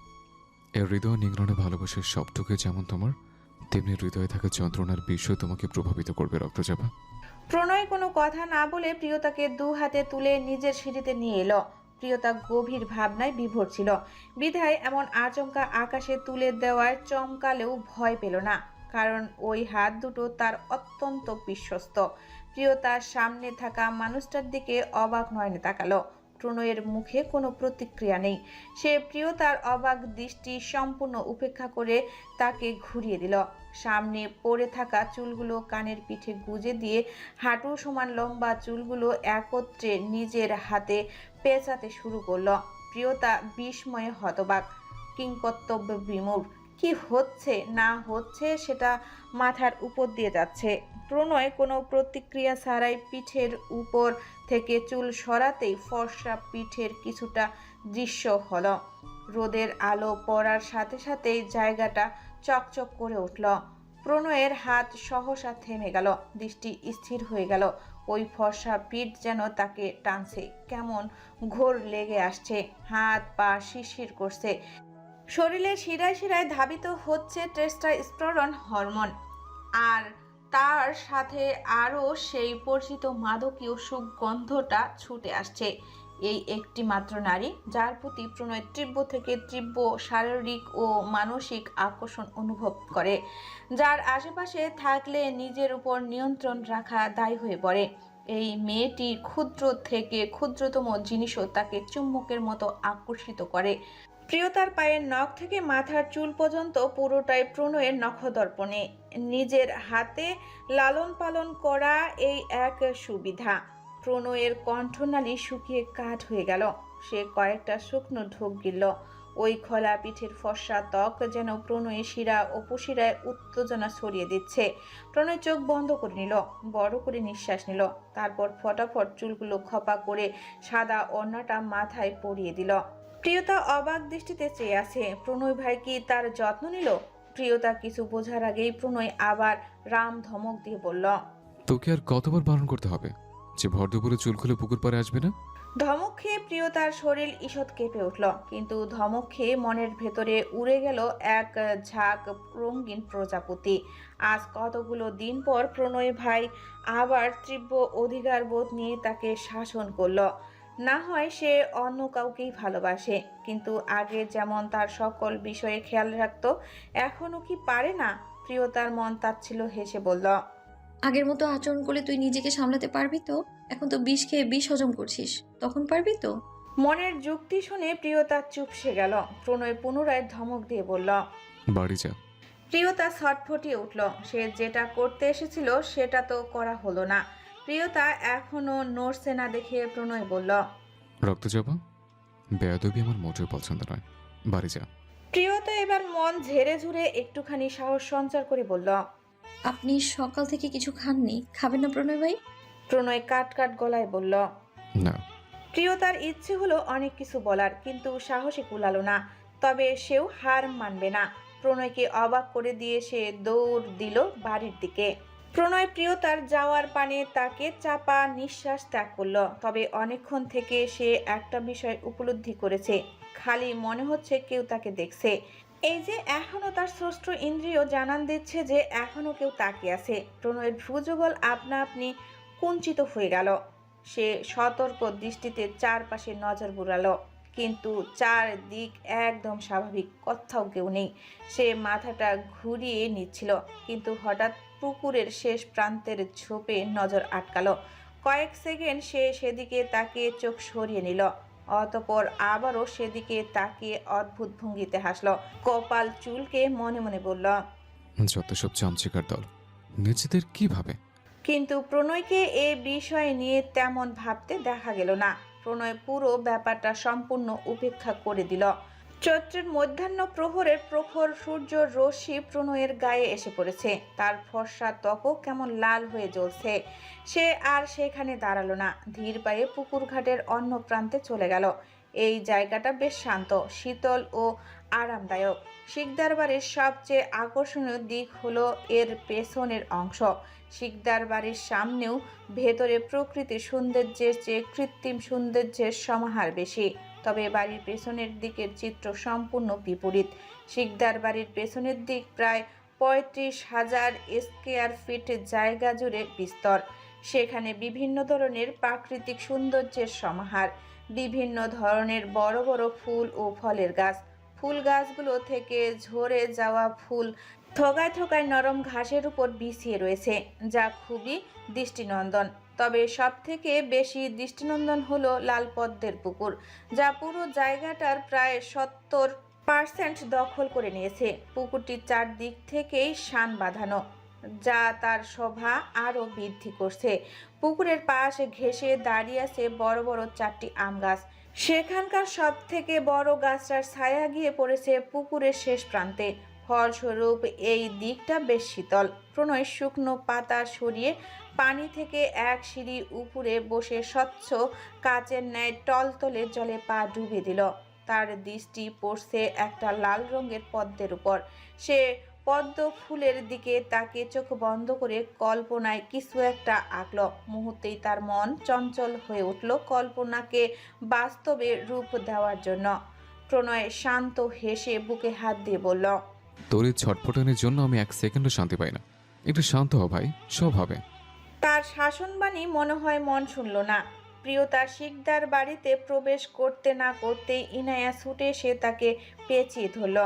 এর হৃদয় নিংড়নে ভালোবাসার সবটুকু যেমন তোমার, তেমনি হৃদয়ে থাকা যন্ত্রণার বিষয় তোমাকে প্রভাবিত করবে রক্তচাপা। প্রণয় কোনো কথা না বলে প্রিয়তাকে 2 হাতে তুলে নিজের সিঁড়িতে নিয়ে এলো। প্রিয়তা গভীর ভাবনায় বিভোর ছিল, বিধায় এমন আচমকা আকাশে তুলে দেওয়ার চমকালেও ভয় পেল না। কারণ ওই হাত দুটো তার অত্যন্ত বিশ্বস্ত। প্রিয়তার সামনে থাকা মানুষটার দিকে অবাক নয়নে তাকালো। প্রণয়ের মুখে কোনো প্রতিক্রিয়া নেই। সে প্রিয়তার অবাক দৃষ্টি সম্পূর্ণ উপেক্ষা করে তাকে ঘুরিয়ে দিল। সামনে পড়ে থাকা চুলগুলো কানের পিঠে গুজে দিয়ে হাঁটু সমান লম্বা চুলগুলো একত্রে নিজের হাতে পেঁচাতে শুরু করলো। প্রিয়তা বিস্ময়ে হতবাক, কিংকর্তব্য বিমূঢ়। কি হচ্ছে না হচ্ছে সেটা মাথার উপর দিয়ে যাচ্ছে। প্রণয় কোনো প্রতিক্রিয়া ছাড়াই পিঠের উপর থেকে চুল সরাতেই ফর্সা পিঠের কিছুটা দৃশ্য হলো। রোদের আলো পড়ার সাথে সাথেই জায়গাটা চকচক করে উঠল। প্রণয়ের হাত সহসা থেমে গেল, দৃষ্টি স্থির হয়ে গেল। ওই ফর্সা পিঠ যেন তাকে টানছে, কেমন ঘোর লেগে আসছে, হাত পা শিরশির করছে। শরীরে শিরায় শিরায় ধাবিত হচ্ছে টেস্টোস্টেরন হরমোন, আর তার সাথে আরও সেই পরিচিত মাদকীয় সুগন্ধটা ছুটে আসছে। এই একটি মাত্র নারী যার প্রতি প্রণয় তীব্র থেকে তীব্র শারীরিক ও মানসিক আকর্ষণ অনুভব করে, যার আশেপাশে থাকলে নিজের উপর নিয়ন্ত্রণ রাখা দায় হয়ে পড়ে। এই মেয়েটি ক্ষুদ্র থেকে ক্ষুদ্রতম জিনিসও তাকে চুম্বকের মতো আকর্ষিত করে। প্রিয়তার পায়ের নখ থেকে মাথার চুল পর্যন্ত পুরোটাই প্রণয়ের নখদর্পণে নিজের হাতে লালন পালন করা এই এক সুবিধা। প্রণয়ের কণ্ঠনালী শুকিয়ে কাঠ হয়ে গেল। সে কয়েকটা শুকনো ঢোক গিলল। ওই খোলা পিঠের ফর্সা ত্বক যেন প্রণয়ের শিরা উপশিরায় উত্তেজনা ছড়িয়ে দিচ্ছে। প্রণয় চোখ বন্ধ করে নিল, বড় করে নিঃশ্বাস নিল, তারপর ফটাফট চুলগুলো খপা করে সাদা ওড়নাটা মাথায় পরিয়ে দিল। প্রিয়তা অবাক দৃষ্টিতে চেয়ে আছে। প্রণয় ভাই কি তার যত্ন নিল? প্রিয়তা কিছু বোঝার আগেই প্রণয় আবার রাম ধমক দিয়ে বলল, তোকে আর কতবার বারণ করতে হবে যে ভর দুপুরে চুল খুলে পুকুর পাড়ে আসবে না? ধমক খেয়ে প্রিয়তার শরীর ঈষৎ কেঁপে উঠল, কিন্তু ধমক খেয়ে মনের ভেতরে উড়ে গেল এক ঝাঁক রঙিন প্রজাপতি। আজ কতগুলো দিন পর প্রণয় ভাই আবার তীব্র অধিকার বোধ নিয়ে তাকে শাসন করলো। না হয় সে অন্য কাউকেই ভালোবাসে, কিন্তু আগে যেমন তার সকল বিষয়ে খেয়াল রাখতো, এখনো কি পারে না? প্রিয়তার মন তাচ্ছিল হেসে বলল, আগের মতো আচরণ করলে তুই নিজেকে সামলাতে পারবি তো? এখন তো বিষ খেয়ে বিষ হজম করছিস, তখন পারবি তো? মনের যুক্তি শুনে প্রিয়তা চুপসে গেল। প্রণয় পুনরায় ধমক দিয়ে বলল, বাড়ি যা। প্রিয়তা ছটফটিয়ে উঠল। সে যেটা করতে এসেছিল সেটা তো করা হলো না। প্রিয়তা এখনো নড়ছে না দেখে প্রণয় বলল, রক্ত যাবা? বেয়াদবি আমার মোটেও পছন্দ নয়, বাড়ি যা। প্রিয়তা এবার মন ঝেড়ে ঝুড়ে একটুখানি সাহস সঞ্চার করে বলল, আপনি সকাল থেকে কিছু খাননি, খাবেন না প্রণয় ভাই? প্রণয় কাট কাট গলায় বলল, না। প্রিয়তার ইচ্ছে হলো অনেক কিছু বলার, কিন্তু সাহসে কুলালো না। তবে সেও হার মানবে না। প্রণয়কে অবাক করে দিয়ে সে দৌড় দিল বাড়ির দিকে। প্রণয় প্রিয়তার যাওয়ার পানে তাকে চাপা নিঃশ্বাস ত্যাগ করলো। তবে অনেকক্ষণ থেকে সে একটা বিষয় উপলব্ধি করেছে, খালি মনে হচ্ছে কেউ তাকে দেখছে। এই যে এখনো তার ষষ্ঠ ইন্দ্রিয় জানান দিচ্ছে যে এখনো কেউ তাকিয়ে আছে। প্রণয়ের ভ্রুযুগল আপনা আপনি কুঞ্চিত হয়ে গেল। সে সতর্ক দৃষ্টিতে চারপাশে নজর বুলালো, কিন্তু চারদিক একদম স্বাভাবিক, কোথাও কেউ নেই। সে মাথাটা ঘুরিয়ে নিচ্ছিল, কিন্তু হঠাৎ পুকুরের শেষ প্রান্তের ঝোপে নজর আটকালো। কয়েক সেকেন্ড সে সেদিকে তাকিয়ে চোখ সরিয়ে নিল, অতঃপর আবারও সেদিকে তাকিয়ে অদ্ভুত ভঙ্গিতে হাসলো। কপাল চুলকে মনে মনে বলল, যত সব চামচিকার দল, নিজেদের কি ভাবে? কিন্তু প্রণয়কে এ বিষয় নিয়ে তেমন ভাবতে দেখা গেল না। প্রণয় পুরো ব্যাপারটা সম্পূর্ণ উপেক্ষা করে দিল। চৈত্রের মধ্যাহ্ন প্রহরের প্রখর সূর্য রশ্মি প্রণয়ের গায়ে এসে পড়েছে। তার ফর্সা ত্বকও কেমন লাল হয়ে জ্বলছে। সে আর সেখানে দাঁড়ালো না, ধীর পায়ে পুকুর ঘাটের অন্য প্রান্তে চলে গেল। এই জায়গাটা বেশ শান্ত, শীতল ও আরামদায়ক। শিকদার বাড়ির সবচেয়ে আকর্ষণীয় দিক হলো এর পেছনের অংশ। শিকদার বাড়ির সামনেও ভেতরে প্রকৃতির সৌন্দর্যের চেয়ে কৃত্রিম সৌন্দর্যের সমাহার বেশি। তবে বাড়ির পেছনের দিকের চিত্র সম্পূর্ণ বিপরীত। শিকদার বাড়ির পেছনের দিক প্রায় ৩৫,০০০ স্কয়ার ফিট জায়গা জুড়ে বিস্তর। সেখানে বিভিন্ন ধরনের প্রাকৃতিক সৌন্দর্যের সমাহার, বিভিন্ন ধরনের বড় বড় ফুল ও ফলের গাছ। ফুল গাছগুলো থেকে ঝরে যাওয়া ফুল থোকায় থোকায় নরম ঘাসের উপর বিছিয়ে রয়েছে, যা খুবই দৃষ্টিনন্দন। তবে সব থেকে বেশি দৃষ্টিনন্দন হলো লাল পদ্মের পুকুর, যা পুরো জায়গাটার প্রায় 70% দখল করে নিয়েছে। পুকুরটির চারদিক থেকেই শান বাঁধানো, যা তার শোভা আরও বৃদ্ধি করছে। পুকুরের পাশ ঘেঁষে দাঁড়িয়ে আছে বড় বড় 4টি আম গাছ। সেখানকার সব থেকে বড় গাছটার ছায়া গিয়ে পড়েছে পুকুরের শেষ প্রান্তে। ফলস্বরূপ এই দিকটা বেশ শীতল। প্রণয় শুকনো পাতা সরিয়ে পানি থেকে এক সিঁড়ি উপরে বসে স্বচ্ছ কাচের ন্যায় টলতলে জলে পা ডুবিয়ে দিল। তার দৃষ্টি পড়ছে একটা লাল রঙের পদ্মের উপর। সে পদ্ম ফুলের দিকে তাকে চোখ বন্ধ করে কল্পনায় কিছু একটা আঁকল। মুহূর্তেই তার মন চঞ্চল হয়ে উঠল কল্পনাকে বাস্তবে রূপ দেওয়ার জন্য। প্রণয় শান্ত হেসে বুকে হাত দিয়ে বলল, তোর এই ছটফটানির জন্য আমি 1 সেকেন্ডও শান্তি পাই না। একটু শান্ত হ ভাই, সব হবে। তার শাসনবাণী মনে হয় মন শুনল না। প্রিয়তা শিকদার বাড়িতে প্রবেশ করতে না করতেই ইনায়া ছুটে এসে তাকে পেঁচিয়ে ধরল।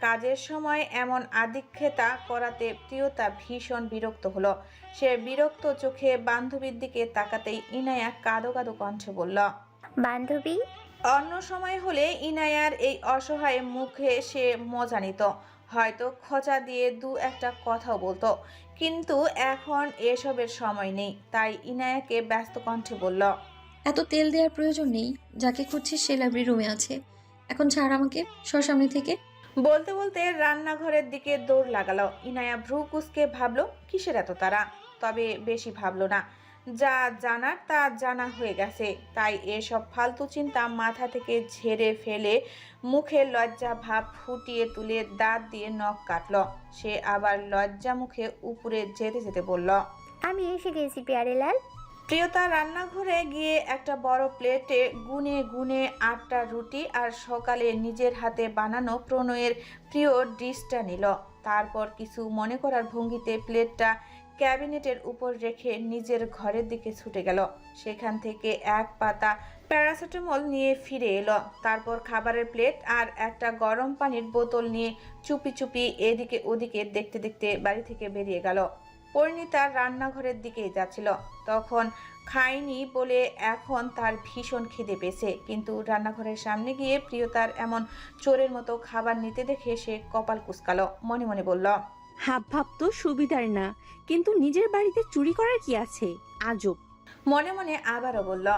কাজের সময় এমন আদিক্ষেতা করাতে প্রিয়তা ভীষণ বিরক্ত হলো। সে বিরক্ত চোখে বান্ধবীর দিকে তাকাতেই ইনায়া কাঁদো কাঁদো কণ্ঠে বলল, বান্ধবী। অন্য সময় হলে ইনায়ার এই অসহায় মুখে সে মজা নিত, হয়তো খোঁচা দিয়ে 2-1টা কথাও বলতো, কিন্তু এখন এসবের সময় নেই। তাই ইনায়াকে ব্যস্ত কণ্ঠে বলল, এত তেল দেওয়ার প্রয়োজন নেই। যাকে খুঁজছিস সে লাইব্রেরি রুমে আছে। এখন ছাড় আমাকে, সর সামনে থেকে। বলতে বলতে রান্নাঘরের দিকে দৌড় লাগালো। ইনায়া ভ্রু কুঁচকে ভাবলো কিসের এত তারা, তবে বেশি ভাবলো না। যা জানার তা জানা হয়ে গেছে। তাই এসব ফালতু চিন্তা মাথা থেকে ঝেড়ে ফেলে মুখে লজ্জা ভাব ফুটিয়ে তুলে দাঁত দিয়ে নখ কাটল। সে আবার লজ্জা মুখে উপরে যেতে যেতে বলল, আমি এসে গেছি প্যারেলাল। প্রিয়তা রান্নাঘরে গিয়ে একটা বড় প্লেটে গুনে গুনে 8টা রুটি আর সকালে নিজের হাতে বানানো প্রণয়ের প্রিয় ডিশটা নিল। তারপর কিছু মনে করার ভঙ্গিতে প্লেটটা ক্যাবিনেটের উপর রেখে নিজের ঘরের দিকে ছুটে গেল। সেখান থেকে এক পাতা প্যারাসিটামল নিয়ে ফিরে এলো। তারপর খাবারের প্লেট আর একটা গরম পানির বোতল নিয়ে চুপি চুপি এদিকে ওদিকে দেখতে দেখতে বাড়ি থেকে বেরিয়ে গেল। পরিণীতা রান্নাঘরের দিকেই যাচ্ছিল। তখন খায়নি বলে এখন তার ভীষণ খিদে পেয়েছে, কিন্তু রান্নাঘরের সামনে গিয়ে প্রিয়তার এমন চোরের মতো খাবার নিতে দেখে সে কপাল কুঁচকালো। মনে মনে বলল, হাব ভাব তো সুবিধার না, কিন্তু নিজের বাড়িতে চুরি করার কি আছে, আজব। মনে মনে আবারও বলল,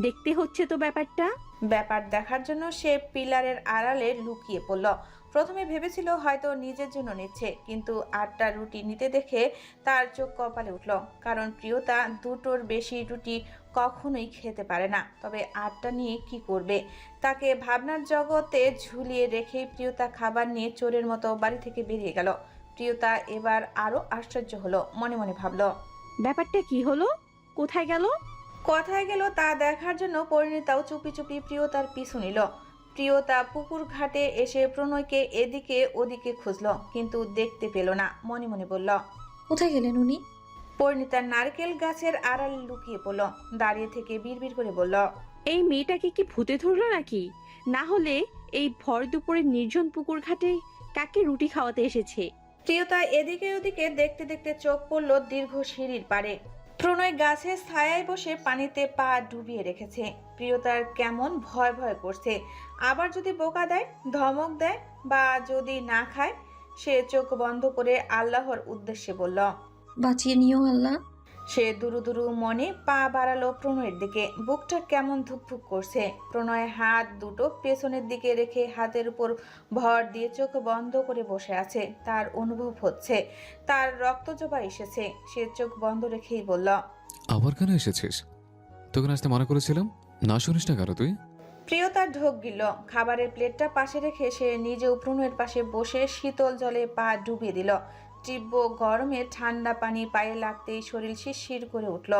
দেখতে হচ্ছে তো ব্যাপারটা। ব্যাপার দেখার জন্য সে পিলারের আড়ালে লুকিয়ে পড়ল। প্রথমে ভেবেছিল হয়তো নিজের জন্য নিচ্ছে, কিন্তু 8টা রুটি নিতে দেখে তার চোখ কপালে উঠল। কারণ প্রিয়তা 2টোর বেশি রুটি কখনোই খেতে পারে না। তবে 8টা নিয়ে কি করবে? তাকে ভাবনার জগতে ঝুলিয়ে রেখেই প্রিয়তা খাবার নিয়ে চোরের মতো বাড়ি থেকে বেরিয়ে গেল। প্রিয়তা এবার আরো আশ্চর্য হলো। মনে মনে ভাবল, ব্যাপারটা কি হলো, কোথায় গেল? কোথায় গেল তা দেখার জন্য পরিণীতাও চুপি চুপি প্রিয়তার পিছু নিল। প্রিয়তা পুকুর ঘাটে এসে প্রণয়কে এদিকে ওদিকে খুঁজলো, কিন্তু দেখতে পেল না। মনে মনে বলল, কোথায় গেলেন উনি? পরিণীতা নারকেল গাছের আড়ালে লুকিয়ে পড়ল। দাঁড়িয়ে থেকে বিড়বিড় করে বলল, এই মেয়েটাকে কি ভূতে ধরলো নাকি? না হলে এই ভর দুপুরে নির্জন পুকুর ঘাটে কাকে রুটি খাওয়াতে এসেছে? প্রিয়তা এদিকে ওদিকে দেখতে দেখতে চোখ পড়ল দীর্ঘ সিঁড়ির পারে। প্রণয় গাছের ছায়ায় বসে পানিতে পা ডুবিয়ে রেখেছে। প্রিয়তার কেমন ভয় ভয় করছে। আবার যদি বোকা দেয়, ধমক দেয়, বা যদি না খায়। সে চোখ বন্ধ করে আল্লাহর উদ্দেশ্যে বলল, বাঁচিয়ে নিও আল্লাহ। সে দুরু দুরু মনে পা বাড়ালো প্রণয়ের দিকে। বুকটা কেমন ধুকধুক করছে। প্রণয় হাত দুটো পেছনের দিকে রেখে হাতের উপর ভর দিয়ে চোখ বন্ধ করে বসে আছে। তার অনুভব হচ্ছে তার রক্ত জবা এসেছে। সে চোখ বন্ধ রেখেই বলল, আবার কেন এসেছিস? তোকে আসতে মানা করেছিলাম, না শুনিস না কেন তুই? প্রিয়তার ঢোক গিল। খাবারের প্লেটটা পাশে রেখে সে নিজেও প্রণয়ের পাশে বসে শীতল জলে পা ডুবিয়ে দিল। তীব্র গরমে ঠান্ডা পানি পায়ে লাগতেই শরীর শিরশির করে উঠল।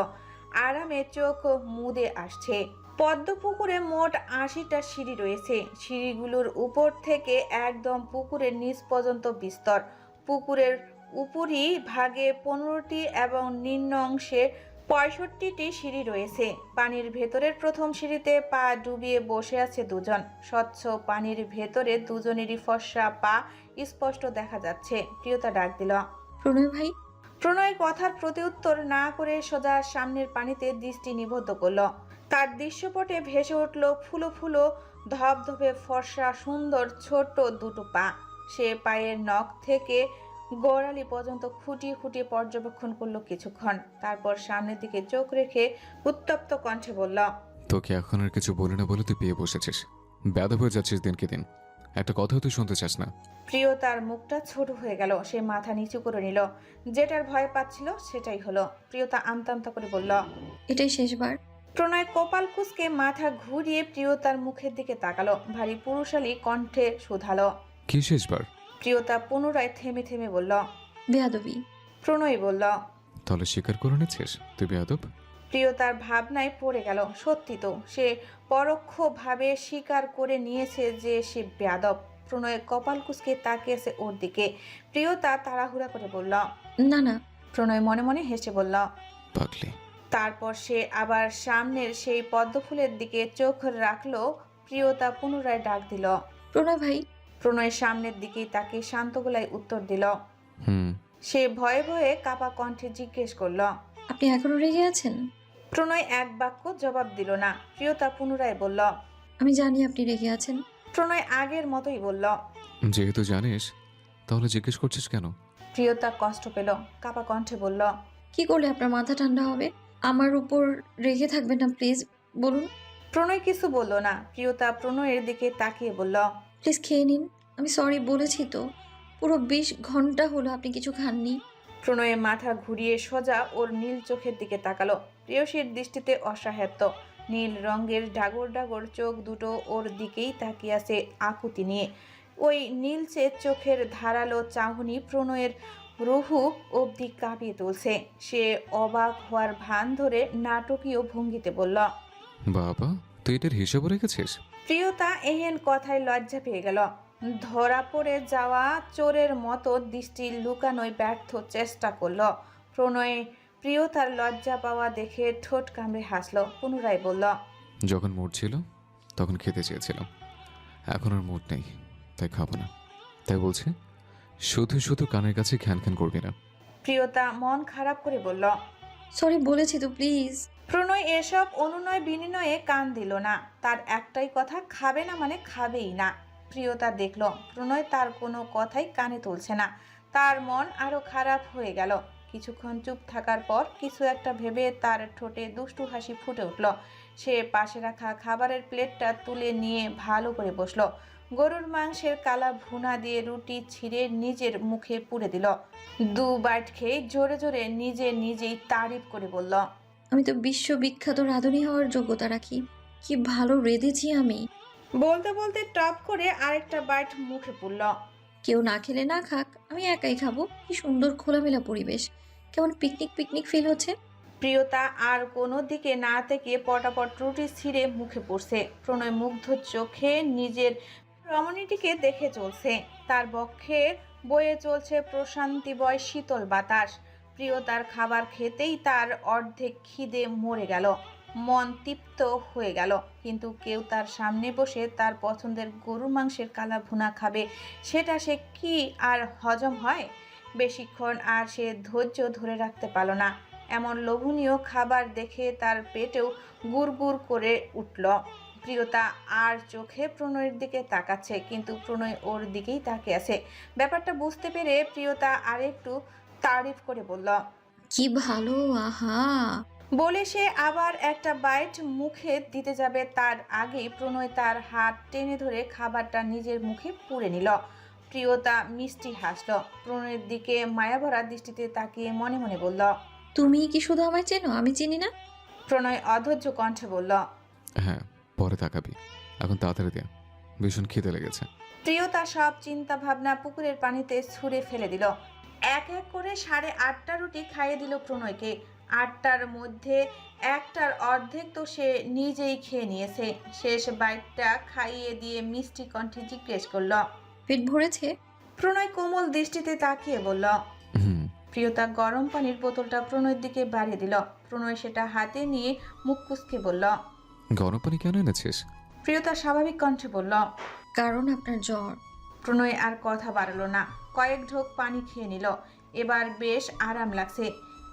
আরামে চোখ মুদে আসছে। পদ্ম পুকুরে মোট 80টা সিঁড়ি রয়েছে। সিঁড়িগুলোর উপর থেকে একদম পুকুরের নিচ পর্যন্ত বিস্তর। পুকুরের উপরি ভাগে 15টি এবং নিম্ন অংশে 65টি সিঁড়ি রয়েছে। পানির ভেতরের প্রথম সিঁড়িতে পা ডুবিয়ে বসে আছে দুজন। স্বচ্ছ পানির ভেতরে দুজনেরই ফর্সা পা স্পষ্ট দেখা যাচ্ছে। প্রিয়তা ডাক দিল, প্রণয় ভাই। প্রণয় কথার প্রত্যুত্তর না করে সোজা সামনের পানিতে দৃষ্টি নিবদ্ধ করল। তার দৃশ্যপটে ভেসে উঠল ফুলো ফুলো ধবধবে ফর্সা সুন্দর ছোট্ট দুটো পা। সে পায়ের নখ থেকে গোড়ালি পর্যন্ত খুঁটিয়ে খুঁটিয়ে পর্যবেক্ষণ করলো কিছুক্ষণ। তারপর সামনের দিকে চোখ রেখে উত্তপ্ত কণ্ঠে বলল, তোকে এখন আর কিছু বলে না বলে তুই পেয়ে বসেছিস, বেয়াদব হয়ে যাচ্ছিস দিনকে দিন। একটা কথাও তুই শুনতে চাস না। প্রিয়তার মুখটা ছোট হয়ে গেল। সে মাথা নিচু করে নিল। যেটার ভয় পাচ্ছিল সেটাই হলো। প্রিয়তা আমতা আমতা করে বলল, এটাই শেষবার। প্রণয় কপাল কুঁচকে মাথা ঘুরিয়ে প্রিয়তার মুখের দিকে তাকালো। ভারী পুরুষালী কণ্ঠে শুধালো, কি শেষবার? প্রিয়তা পুনরায় থেমে থেমে বলল, বেয়াদবি। প্রণয় বলল, তাহলে স্বীকার করে নিচ্ছিস তুই বেয়াদব? প্রিয়তার ভাবনায় পড়ে গেল। সত্যি তো, সে পরোক্ষভাবে স্বীকার করে নিয়েছে যে সে বেয়াদব। প্রণয় কপাল কুঁচকে তাকিয়েছে ওর দিকে। প্রিয়তা তাড়াহুড়া করে বলল, না না। প্রণয় মনে মনে হেসে বলল, পাগলি। তারপর সে আবার সামনের সেই পদ্মফুলের দিকে চোখ রাখলো। প্রিয়তা পুনরায় ডাক দিল, প্রণয় ভাই। প্রণয় সামনের দিকেই তাকে শান্ত গলায় উত্তর দিল। সে ভয়ে ভয়ে কাপা কণ্ঠে জিজ্ঞেস করল, আপনি এখনো রেগে আছেন? প্রণয় এক বাক্য জবাব দিল না। প্রিয়তা পুনরায় বলল, আমি জানি আপনি রেগে আছেন। প্রণয় আগের মতোই বলল, যেহেতু জানিস তাহলে জিজ্ঞেস করছিস কেন? প্রিয়তা কষ্ট পেল। কাপা কণ্ঠে বলল, কি করলে আপনার মাথা ঠান্ডা হবে? আমার উপর রেগে থাকবেন না প্লিজ, বলুন। প্রণয় কিছু বলল না। প্রিয়তা প্রণয়ের দিকে তাকিয়ে বলল, প্লিজ খেয়ে নিন। আমি সরি বলেছি তো, পুরো 20 ঘন্টা হলো আপনি কিছু খাননি। প্রণয়ে মাথা ঘুরিয়ে সোজা ওর নীল চোখের দিকে তাকালো। প্রেয়সীর দৃষ্টিতে অসহায়ত্ব। নীল রঙের ডাগর ডাগর চোখ দুটো ওর দিকেই তাকিয়ে আছে আকুতি নিয়ে। ওই নীলচে চোখের ধারালো চাহনি প্রণয়ের রুহু অবধি কাঁপিয়ে তুলছে। সে অবাক হওয়ার ভান ধরে নাটকীয় ভঙ্গিতে বলল, বাবা তুই এটার হিসাব রেখেছিস? প্রিয়তা এহেন কথায় লজ্জা পেয়ে গেল। ধরা পড়ে যাওয়া চোরের মতো দৃষ্টি লুকানোয় ব্যর্থ চেষ্টা করল। প্রণয় প্রিয়তার লজ্জা পাওয়া দেখে ঠোঁট কামড়ে হাসলো। পুনরায় বলল, যখন মুড ছিল তখন খেতে চেয়েছিলাম, এখন আর মুড নেই তাই খাবো না। তাই বলছি শুধু শুধু কানের কাছে খ্যান খ্যান করবি না। প্রিয়তা মন খারাপ করে বলল, সরি বলেছি তো প্লিজ। প্রণয় এসব অনুনয় বিনিময়ে কান দিল না। তার একটাই কথা, খাবে না মানে খাবেই না। প্রিয়তা দেখল প্রণয় তার কোনো কথাই কানে তুলছে না। তার মন আরো খারাপ হয়ে গেল। কিছুক্ষণ চুপ থাকার পর কিছু একটা ভেবে তার ঠোঁটে দুষ্টু হাসি ফুটে উঠল। সে পাশে রাখা খাবারের প্লেটটা তুলে নিয়ে ভালো করে বসলো। গরুর মাংসের কালা ভুনা দিয়ে রুটি ছিঁড়ে নিজের মুখে পুরে দিল। 2 বাইট খেয়ে জোরে জোরে নিজেই তারিফ করে বলল, আমি তো বিশ্ববিখ্যাত রাঁধুনি হওয়ার যোগ্যতা রাখি। কি ভালো রেঁধেছি আমি। বলতে বলতে টপ করে আরেকটা বাইট মুখে পুরল। কেউ না খেলে না খাক, আমি একাই খাবো। কি সুন্দর খোলামেলা পরিবেশ, কেমন পিকনিক পিকনিক ফিল হচ্ছে। প্রিয়তা আর কোনো দিকে না থেকে পটাপট রুটি ছিঁড়ে মুখে পড়ছে। প্রণয় মুগ্ধ চোখে নিজের রমণীটিকে দেখে চলছে। তার বক্ষে বয়ে চলছে প্রশান্তিময় শীতল বাতাস। প্রিয়তার খাবার খেতেই তার অর্ধেক খিদে মরে গেল। মন তৃপ্ত হয়ে গেল। কিন্তু কেউ তার সামনে বসে তার পছন্দের গরুর মাংসের কালা ভুনা খাবে, সেটা সে কি আর হজম হয়? বেশিক্ষণ আর সে ধৈর্য ধরে রাখতে পারল না। এমন লোভনীয় খাবার দেখে তার পেটেও গুড়গুড় করে উঠল। প্রিয়তা আর চোখে প্রণয়ের দিকে তাকাচ্ছে, কিন্তু প্রণয় ওর দিকেই তাকিয়ে আছে। ব্যাপারটা বুঝতে পেরে প্রিয়তা আরেকটু তারিফ করে বলল, কি ভালো, আহা। বলে সে আবার একটা বাইট মুখে দিতে যাবে, তার আগেই প্রণয় তার হাত টেনে ধরে খাবারটা নিজের মুখে পুরে নিল। প্রিয়তা মিষ্টি হাসল। প্রণয়ের দিকে মায়াভরা দৃষ্টিতে তাকিয়ে মনে মনে বলল, তুমি কি শুধু আমায় চেনো, আমি চিনি না? প্রণয় অধৈর্য কণ্ঠে বলল, হ্যাঁ পরে তাকাবি, এখন তাড়াতাড়ি দে, ভীষণ খিদে লেগেছে। প্রিয়তা সব চিন্তা ভাবনা পুকুরের পানিতে ছুঁড়ে ফেলে দিল। এক এক করে 8.5টা রুটি খাইয়ে দিল প্রণয়কে। 8টার মধ্যে 1টার অর্ধেক তো সে নিজেই খেয়ে নিয়েছে। শেষ বাইটটা খাইয়ে দিয়ে মিষ্টি কণ্ঠে জিজ্ঞেস করল, পেট ভরেছে? প্রণয় কোমল দৃষ্টিতে তাকিয়ে বলল। প্রিয়তা গরম পানির বোতলটা প্রণয়ের দিকে বাড়িয়ে দিল। প্রণয় সেটা হাতে নিয়ে মুখ কুঁচকে বলল। গরম পানি কেন এনেছিস? প্রিয়তা স্বাভাবিক কণ্ঠে বলল। কারণ আপনার জ্বর। প্রণয় আর কথা বাড়ালো না, কয়েক ঢোক পানি খেয়ে নিল। এবার বেশ আরাম লাগছে।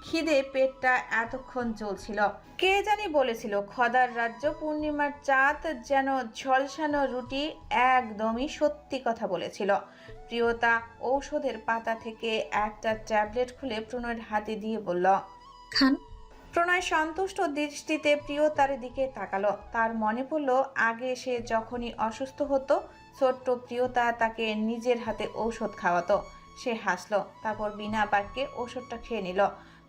খিদে পেটটা এতক্ষণ জ্বলছিল। কে জানি বলেছিল খদার রাজ্য পূর্ণিমার চাঁদ যেন ঝলসানো রুটি, একদমই সত্যি কথা বলেছিল। প্রিয়তা ঔষধের পাতা থেকে একটা ট্যাবলেট খুলে প্রণয়ের হাতে দিয়ে বলল, খান। প্রণয় সন্তুষ্ট দৃষ্টিতে প্রিয়তার দিকে তাকালো। তার মনে পড়ল আগে সে যখনই অসুস্থ হতো ছোট্ট প্রিয়তা তাকে নিজের হাতে ঔষধ খাওয়াতো। সে হাসলো, তারপর বিনা বাক্যে ওষুধটা খেয়ে নিল।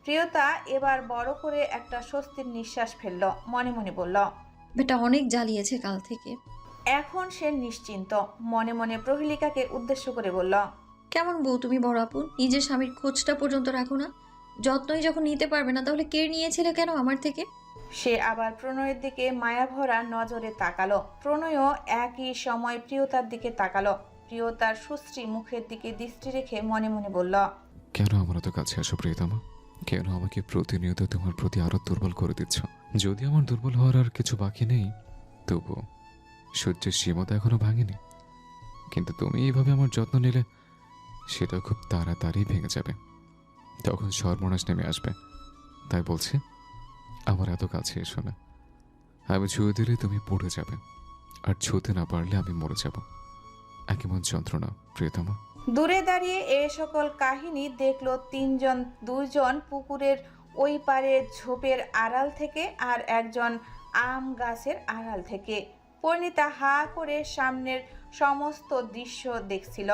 প্রিয়তা এবার বড় করে একটা স্বস্তির নিঃশ্বাস ফেলল, মনে মনে বলল, বেটা অনেক জ্বালিয়েছে কাল থেকে। এখন সে নিশ্চিন্ত। মনে মনে প্রহেলিকাকে উদ্দেশ্য করে বলল, কেমন বউ তুমি বড় আপু, নিজের স্বামীর খোঁজটা পর্যন্ত রাখো না। যত্নই যখন নিতে পারবে না তাহলে কে নিয়েছিলে কেন আমার থেকে? সে আবার প্রণয়ের দিকে মায়াভরা নজরে তাকালো। প্রণয়ও একই সময় প্রিয়তার দিকে তাকালো। প্রিয়তার সুশ্রী মুখের দিকে দৃষ্টি রেখে মনে মনে বলল, কেন আমার এত কাছে আসো প্রিয়তমা? কেন আমাকে প্রতিনিয়ত তোমার প্রতি আরো দুর্বল করে দিচ্ছ? যদি আমার দুর্বল হওয়ার আর কিছু বাকি নেই, তবুও সূর্যের সীমা এখনো ভাঙেনি। কিন্তু তুমি এইভাবে আমার যত্ন নিলে সেটা খুব তাড়াতাড়ি ভেঙে যাবে, তখন সর্বনাশ নেমে আসবে। তাই বলছি, আমার এত কাছে এসো না। আমি ছুঁয়ে দিলে তুমি পড়ে যাবে, আর ছুঁতে না পারলে আমি মরে যাব। একেমন যন্ত্রণা প্রিয়তমা। দূরে দাঁড়িয়ে এ সকল কাহিনী দেখলো দুইজন পুকুরের ওই পারে ঝোপের আড়াল থেকে আর একজন আম গাছের আড়াল থেকে। পরিণীতা হা করে সামনের সমস্ত দৃশ্য দেখছিল।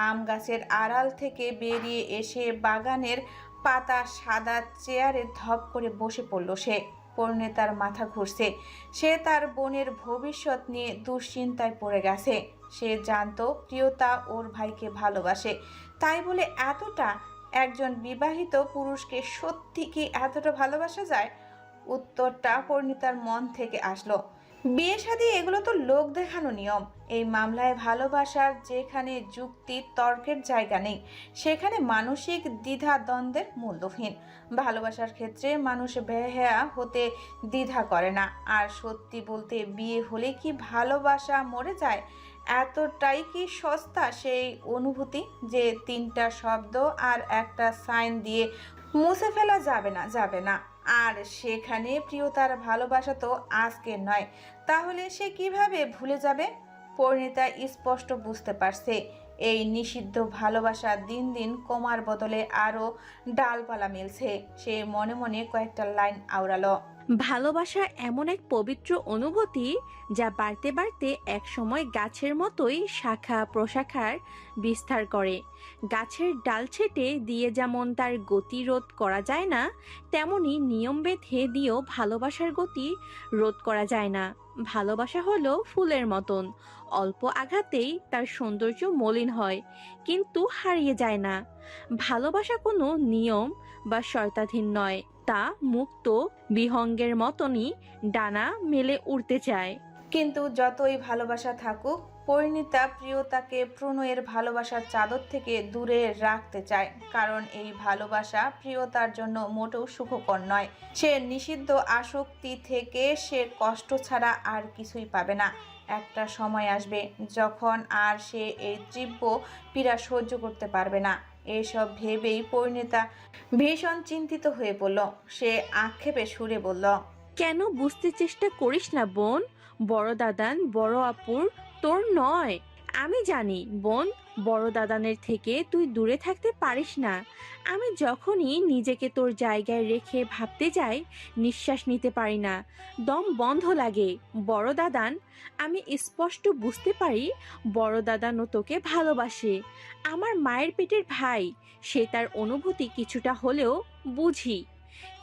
আম গাছের আড়াল থেকে বেরিয়ে এসে বাগানের পাতা সাদা চেয়ারে ধপ করে বসে পড়ল সে। পরিণীতার মাথা ঘুরছে। সে তার বোনের ভবিষ্যৎ নিয়ে দুশ্চিন্তায় পড়ে গেছে। সে জানতো প্রিয়তা ওর ভাইকে ভালোবাসে, তাই বলে এতটা একজন বিবাহিত পুরুষকে সত্যি কি এতটা ভালোবাসা যায়? উত্তরটা পরিণীতার মন থেকে আসলো। বিয়ে শাদী এগুলো তো লোক দেখানো নিয়ম। এই মামলায় ভালোবাসার যেখানে যুক্তি তর্কের জায়গা নেই, সেখানে মানসিক দ্বিধা দ্বন্দ্বের মূল্যহীন। ভালোবাসার ক্ষেত্রে মানুষ বেহায়া হতে দ্বিধা করে না। আর সত্যি বলতে বিয়ে হলে কি ভালোবাসা মরে যায়? এতটাই কি সস্তা সেই অনুভূতি যে তিনটা শব্দ আর একটা সাইন দিয়ে মুছে ফেলা যাবে না। আর সেখানে প্রিয়তার ভালোবাসা তো আজকে নয়, তাহলে সে কিভাবে ভুলে যাবে? পরিণীতা স্পষ্ট বুঝতে পারছে এই নিষিদ্ধ ভালোবাসা দিন দিন কমার বদলে আরো ডালপালা মেলছে। সে মনে মনে কয়েকটা লাইন আওড়ালো। ভালোবাসা এমন এক পবিত্র অনুভূতি যা বাড়তে বাড়তে এক সময় গাছের মতোই শাখা প্রশাখার বিস্তার করে। গাছের ডাল ছেটে দিয়ে যেমন তার গতি রোধ করা যায় না, তেমনি নিয়ম বেঁধে দিয়েও ভালোবাসার গতি রোধ করা যায় না। ভালোবাসা হলো ফুলের মতন, অল্প আঘাতেই তার সৌন্দর্য মলিন হয়, কিন্তু হারিয়ে যায় না। ভালোবাসা কোনো নিয়ম বা শর্তাধীন নয়, তা মুক্ত বিহঙ্গের মতনই ডানা মেলে উড়তে চায়। কিন্তু যতই ভালোবাসা থাকুক, পরিণীতা প্রিয়তাকে প্রণয়ের ভালোবাসার চাদর থেকে দূরে রাখতে চায়। কারণ এই ভালোবাসা প্রিয়তার জন্য মোটেও সুখকর নয়। সে নিষিদ্ধ আসক্তি থেকে সে কষ্ট ছাড়া আর কিছুই পাবে না। একটা সময় আসবে যখন আর সে এই তীব্র পীড়া সহ্য করতে পারবে না। এসব ভেবেই পরিণীতা ভীষণ চিন্তিত হয়ে পড়ল। সে আক্ষেপে সুরে বলল, কেন বুঝতে চেষ্টা করিস না বোন? বড় দাদান বড় আপুর তোর নয়। আমি জানি বোন, বড় দাদানের থেকে তুই দূরে থাকতে পারিস না। আমি যখনই নিজেকে তোর জায়গায় রেখে ভাবতে যাই, নিঃশ্বাস নিতে পারি না, দম বন্ধ লাগে। বড় দাদান, আমি স্পষ্ট বুঝতে পারি বড় দাদানও তোকে ভালোবাসে। আমার মায়ের পেটের ভাই, সে তার অনুভূতি কিছুটা হলেও বুঝি।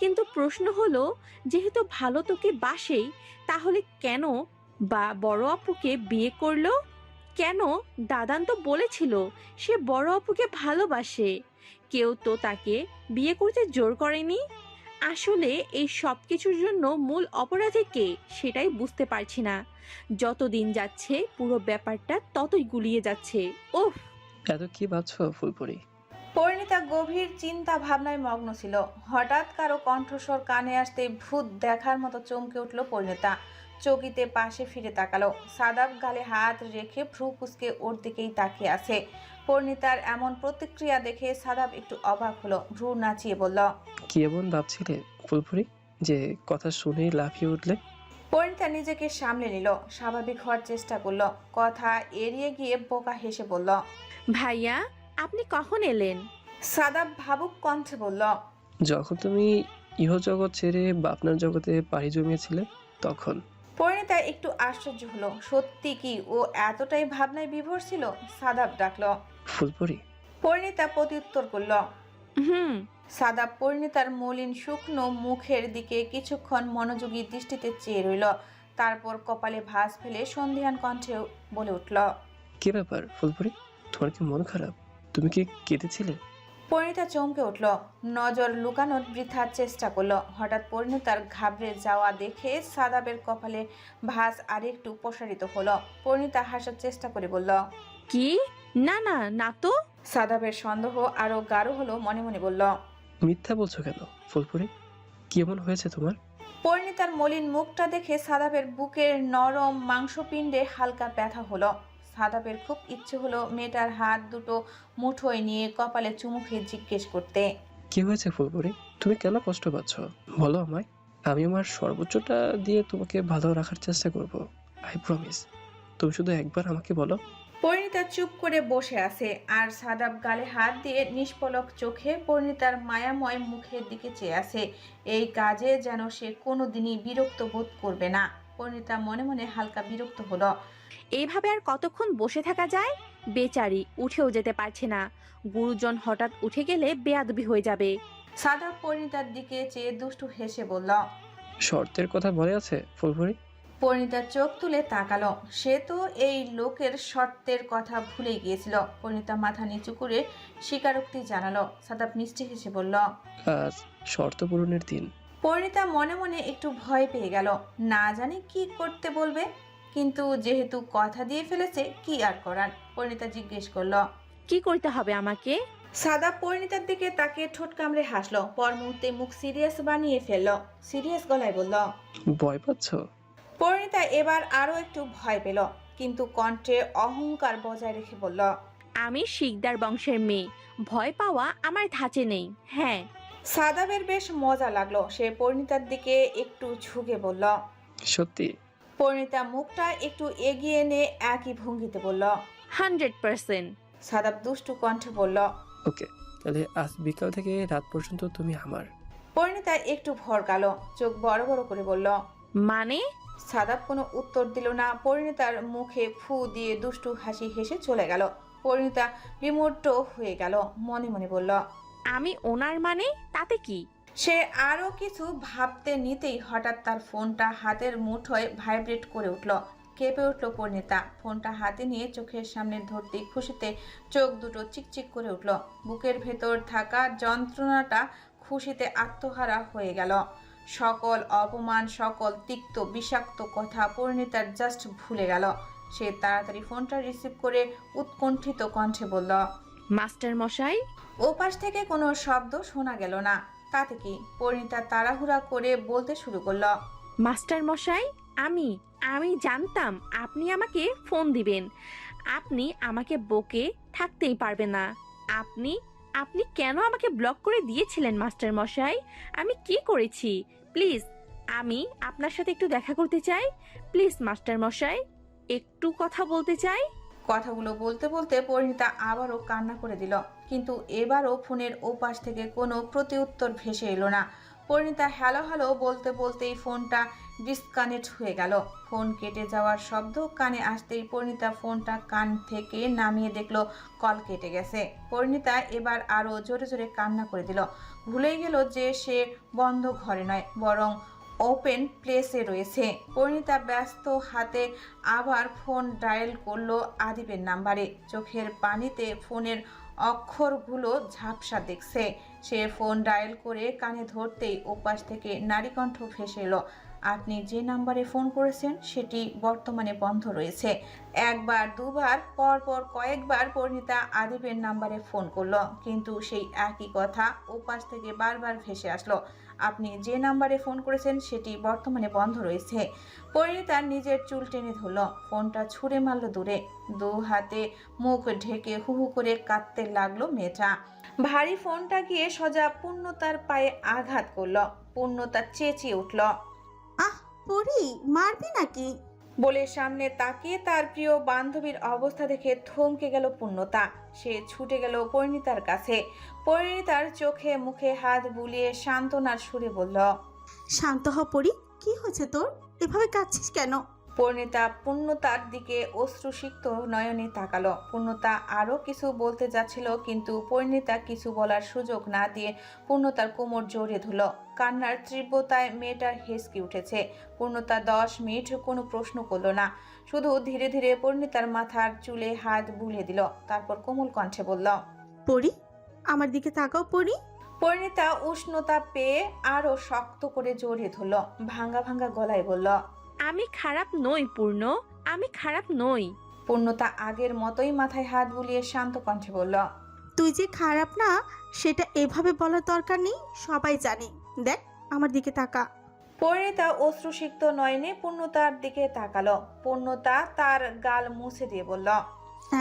কিন্তু প্রশ্ন হলো, যেহেতু ভালো তোকে বাসেই, তাহলে কেন বা বড় আপুকে বিয়ে করলো? কেন? দাদান তো বলেছিল সে বড় আপুকে ভালোবাসে। কেউ তো তাকে বিয়ে করতে জোর করেনি। আসলে এই সব কিছুর জন্য মূল অপরাধী কে, সেটাই বুঝতে পারছি না। যত দিন যাচ্ছে পুরো ব্যাপারটা ততই গুলিয়ে যাচ্ছে। ওহ, এত কি ভাবছো ফুলপুরি? পরিণীতা গভীর চিন্তা ভাবনায় মগ্ন ছিল। হঠাৎ কারো কণ্ঠস্বর কানে আসতে ভূত দেখার মতো চমকে উঠল পরিণীতা। চকিতে পাশে ফিরে তাকালো। সাদাব গালে হাত রেখে ভ্রু কুঁচকে ওর দিকেই তাকিয়ে আছে। পরিণীতার এমন প্রতিক্রিয়া দেখে সাদাব একটু অবাক হলো, ভ্রু নাচিয়ে বলল, কি এমন ভাবছিলে ফুলপুরি যে কথা শুনেই লাফিয়ে উঠলে? পরিণীতা নিজেকে সামলে নিল, স্বাভাবিক হওয়ার চেষ্টা করলো। কথা এড়িয়ে গিয়ে বোকা হেসে বলল, ভাইয়া আপনি কখন এলেন? সাদাব ভাবুক কণ্ঠে বলল, যখন তুমি ইহজগৎ ছেড়ে বাপনার জগতে পাড়ি জমিয়েছিলে তখন। পরিণীতা একটু আশ্চর্য হলো, সত্যি কি ও এতটাই ভাবনায় বিভোর ছিল? সাদাব ডাকলো, ফুলপুরি। পরিণীতা প্রত্যুত্তর করল, হুম। সাদাব পরিণীতার মলিন শুকনো মুখের দিকে কিছুক্ষণ মনোযোগী দৃষ্টিতে চেয়ে রইল। তারপর কপালে ভাঁজ ফেলে সন্ধিহান কণ্ঠে বলে উঠল, কি ব্যাপার ফুলপুরি, তোমার কি মন খারাপ? তুমি কি কেঁদেছিলে? পরিণীতা চমকে উঠল, নজর লুকানোর বৃথার চেষ্টা করলো। হঠাৎ পরিণীতার ঘাবড়ে যাওয়া দেখে সাদাবের কপালে ভাঁজ আরেকটু প্রসারিত হলো। পরিণীতা হাসার চেষ্টা করে বলল, কি? না না না তো। সাদাবের সন্দেহ আরো গাঢ় হলো, মনে মনে বলল, মিথ্যা বলছো কেন ফুলপুরি? কি এমন হয়েছে তোমার? পরিণীতার মলিন মুখটা দেখে সাদাবের বুকের নরম মাংসপিণ্ডে হালকা ব্যথা হলো। সাদাবের খুব ইচ্ছে হলো মেয়েটার হাত দুটো মুঠোয় নিয়ে কপালে চুমু খেয়ে জিজ্ঞেস করতে, কি হয়েছে ফুলপুরি? তুমি কেন কষ্ট পাচ্ছ বলো আমায়। আমি আমার সর্বোচ্চটা দিয়ে তোমাকে ভালো রাখার চেষ্টা করব, আই প্রমিস। তুমি শুধু একবার আমাকে বলো। পরিণীতা চুপ করে বসে আছে আর সাদাব গালে হাত দিয়ে নিষ্পলক চোখে পরিণীতার মায়াময় মুখের দিকে চেয়ে আছে। এই কাজে যেন সে কোনোদিনই বিরক্ত বোধ করবে না। পরিণীতা মনে মনে হালকা বিরক্ত হলো। এইভাবে আর কতক্ষণ বসে থাকা যায়? বেচারি উঠেও যেতে পারছে না। গুরুজন হঠাৎ উঠে গেলে বেয়াদবি হয়ে যাবে। সাদাব পরিণীতার দিকে চেয়ে দুষ্টু হেসে বলল, শর্তের কথা মনে আছে ফুলপুরি? পরিণীতা চোখ তুলে তাকালো। সে তো এই লোকের শর্তের কথা ভুলে গিয়েছিল। পরিণীতা মাথা নিচু করে স্বীকারোক্তি জানালো। সাদাব মিষ্টি হেসে বলল, আজ শর্ত পূরণের দিন। পরিণীতা মনে মনে একটু ভয় পেয়ে গেল, না জানি কি করতে বলবে, কিন্তু যেহেতু কথা দিয়ে ফেলেছে কি আর করার। পরিণীতা জিজ্ঞেস করলো, কি করতে হবে আমাকে? সাদাব পরিণীতার দিকে তাকে ঠোঁট কামড়ে হাসলো। পর মুহূর্তে মুখ সিরিয়াস বানিয়ে ফেললো। সিরিয়াস গলায় বলল, ভয় পাচ্ছ? পরিণীতা এবার আরো একটু ভয় পেল, কিন্তু কণ্ঠে অহংকার বজায় রেখে বলল, আমি শিকদার বংশের মেয়ে, ভয় পাওয়া আমার ধাঁচে নেই। হ্যাঁ। সাদাবের বেশ মজা লাগলো। সে পরিণীতার দিকে একটু ঝুঁকে বলল, সত্যি? পরিণীতা মুখটা একটু এগিয়ে এনে একই ভঙ্গিতে বলল, 100%। সাদাব দুষ্টু কণ্ঠে বলল, ওকে, তাহলে আজ বিকাল থেকে রাত পর্যন্ত তুমি আমার। পরিণীতা একটু ভরকালো, চোখ বড় বড় করে বলল, মানে? সাদাব কোনো উত্তর দিল না। পরিণীতার মুখে ফু দিয়ে দুষ্টু হাসি হেসে চলে গেল। পরিণীতা বিমূর্ত হয়ে গেল, মনে মনে বলল, আমি ওনার মানে তাতে কি? সে আরো কিছু ভাবতে নিতেই হঠাৎ তার ফোনটা হাতের মুঠোয় ভাইব্রেট করে উঠল। কেঁপে উঠল পরিণীতা। ফোনটা হাতে নিয়ে চোখের সামনে ধরতেই খুশিতে চোখ দুটো চিকচিক করে উঠল। বুকের ভেতর থাকা যন্ত্রণাটা খুশিতে আত্মহারা হয়ে গেল। সকল অপমান, সকল তিক্ত বিষাক্ত কথা পরিণীতার জাস্ট ভুলে গেল। সে তাড়াতাড়ি ফোনটা রিসিভ করে উৎকণ্ঠিত কণ্ঠে বলল, মাস্টার মশাই। ওপাশ থেকে কোনো শব্দ শোনা গেল না। তাতে কি? পরিণীতা তাড়াহুড়া করে বলতে শুরু করলো, মাস্টার মশাই, আমি জানতাম আপনি আমাকে ফোন দিবেন। আপনি আমাকে বকে থাকতেই পারবেন না। আপনি কেন আমাকে ব্লক করে দিয়েছিলেন মাস্টার মশাই? আমি কি করেছি? প্লিজ, আমি আপনার সাথে একটু দেখা করতে চাই। প্লিজ মাস্টার মশাই, একটু কথা বলতে চাই। কথাগুলো বলতে বলতে পরিণীতা আবারও কান্না করে দিল, কিন্তু এবারও ফোনের ওপাশ থেকে কোনো প্রতিউত্তর ভেসে এলো না। পরিণীতা হ্যালো হ্যালো বলতে বলতেই ফোনটা ডিসকানেক্ট হয়ে গেল। ফোন কেটে যাওয়ার শব্দ কানে আসতেই পরিণীতা ফোনটা কান থেকে নামিয়ে দেখলো কল কেটে গেছে। পরিণীতা এবার আরও জোরে জোরে কান্না করে দিল। ভুলেই গেল যে সে বন্ধ ঘরে নয়, বরং ওপেন প্লেসে রয়েছে। পরিণীতা ব্যস্ত হাতে আবার ফোন ডায়াল করলো আদিবের নাম্বারে। চোখের পানিতে ফোনের অক্ষরগুলো ঝাপসা দেখছে। সে ফোন ডায়াল করে কানে ধরতেই ওপাশ থেকে নারীকণ্ঠ ভেসে এলো, আপনি যে নাম্বারে ফোন করেছেন সেটি বর্তমানে বন্ধ রয়েছে। একবার দুবার পরপর কয়েকবার পরিণীতা আদিবের নাম্বারে ফোন করলো, কিন্তু সেই একই কথা ওপাশ থেকে বারবার ভেসে আসলো। আপনি যে নাম্বারে ফোন করেছেন সেটি বর্তমানে বন্ধ রয়েছে। পরিণীতা নিজের চুল টেনে ধরল, ফোনটা ছুঁড়ে মারল দূরে। দু হাতে মুখ ঢেকে হু হু করে কাঁদতে লাগলো মেয়েটা। ভারী ফোনটা গিয়ে সোজা পূর্ণতার পায়ে আঘাত করলো। পূর্ণতা চেঁচিয়ে উঠল, আহ পরি, মারবি নাকি? বলে সামনে তাকিয়ে তার প্রিয় বান্ধবীর অবস্থা দেখে থমকে গেল পূর্ণতা। সে ছুটে গেল পরিণীতার কাছে। পরিণীতার চোখে মুখে হাত বুলিয়ে সান্ত্বনার সুরে বলল, শান্ত হ পরি, কি হয়েছে তোর? এভাবে কাঁদছিস কেন? পরিণীতা পূর্ণতার দিকে অশ্রুসিক্ত নয়নে তাকালো। পূর্ণতা আরো কিছু বলতে যাচ্ছিল, কিন্তু পরিণীতা কিছু বলার সুযোগ না দিয়ে পূর্ণতার কোমর জড়িয়ে ধরল। কান্নার তীব্রতায় মেয়েটার হেসকে উঠেছে। পূর্ণতা 10 মিনিট কোনো প্রশ্ন করলো না, শুধু ধীরে ধীরে পরিণীতার মাথার চুলে হাত বুলিয়ে দিল। তারপর কোমল কণ্ঠে বলল, পরি, আমার দিকে তাকাও পরি। পরিণীতা উষ্ণতা পেয়ে আরো শক্ত করে জড়িয়ে ধরল। ভাঙ্গা ভাঙ্গা গলায় বলল, আমি খারাপ নই পূর্ণ, আমি খারাপ নই। পূর্ণতা আগের মতোই মাথায় হাত বুলিয়ে শান্ত কণ্ঠে বলল, তুই যে খারাপ না সেটা এভাবে বলার দরকার নেই, সবাই জানে। দেখ আমার দিকে তাকা। পরিণীতা অশ্রুসিক্ত নয়নে পূর্ণতার দিকে তাকালো। পূর্ণতা তার গাল মুছে দিয়ে বলল,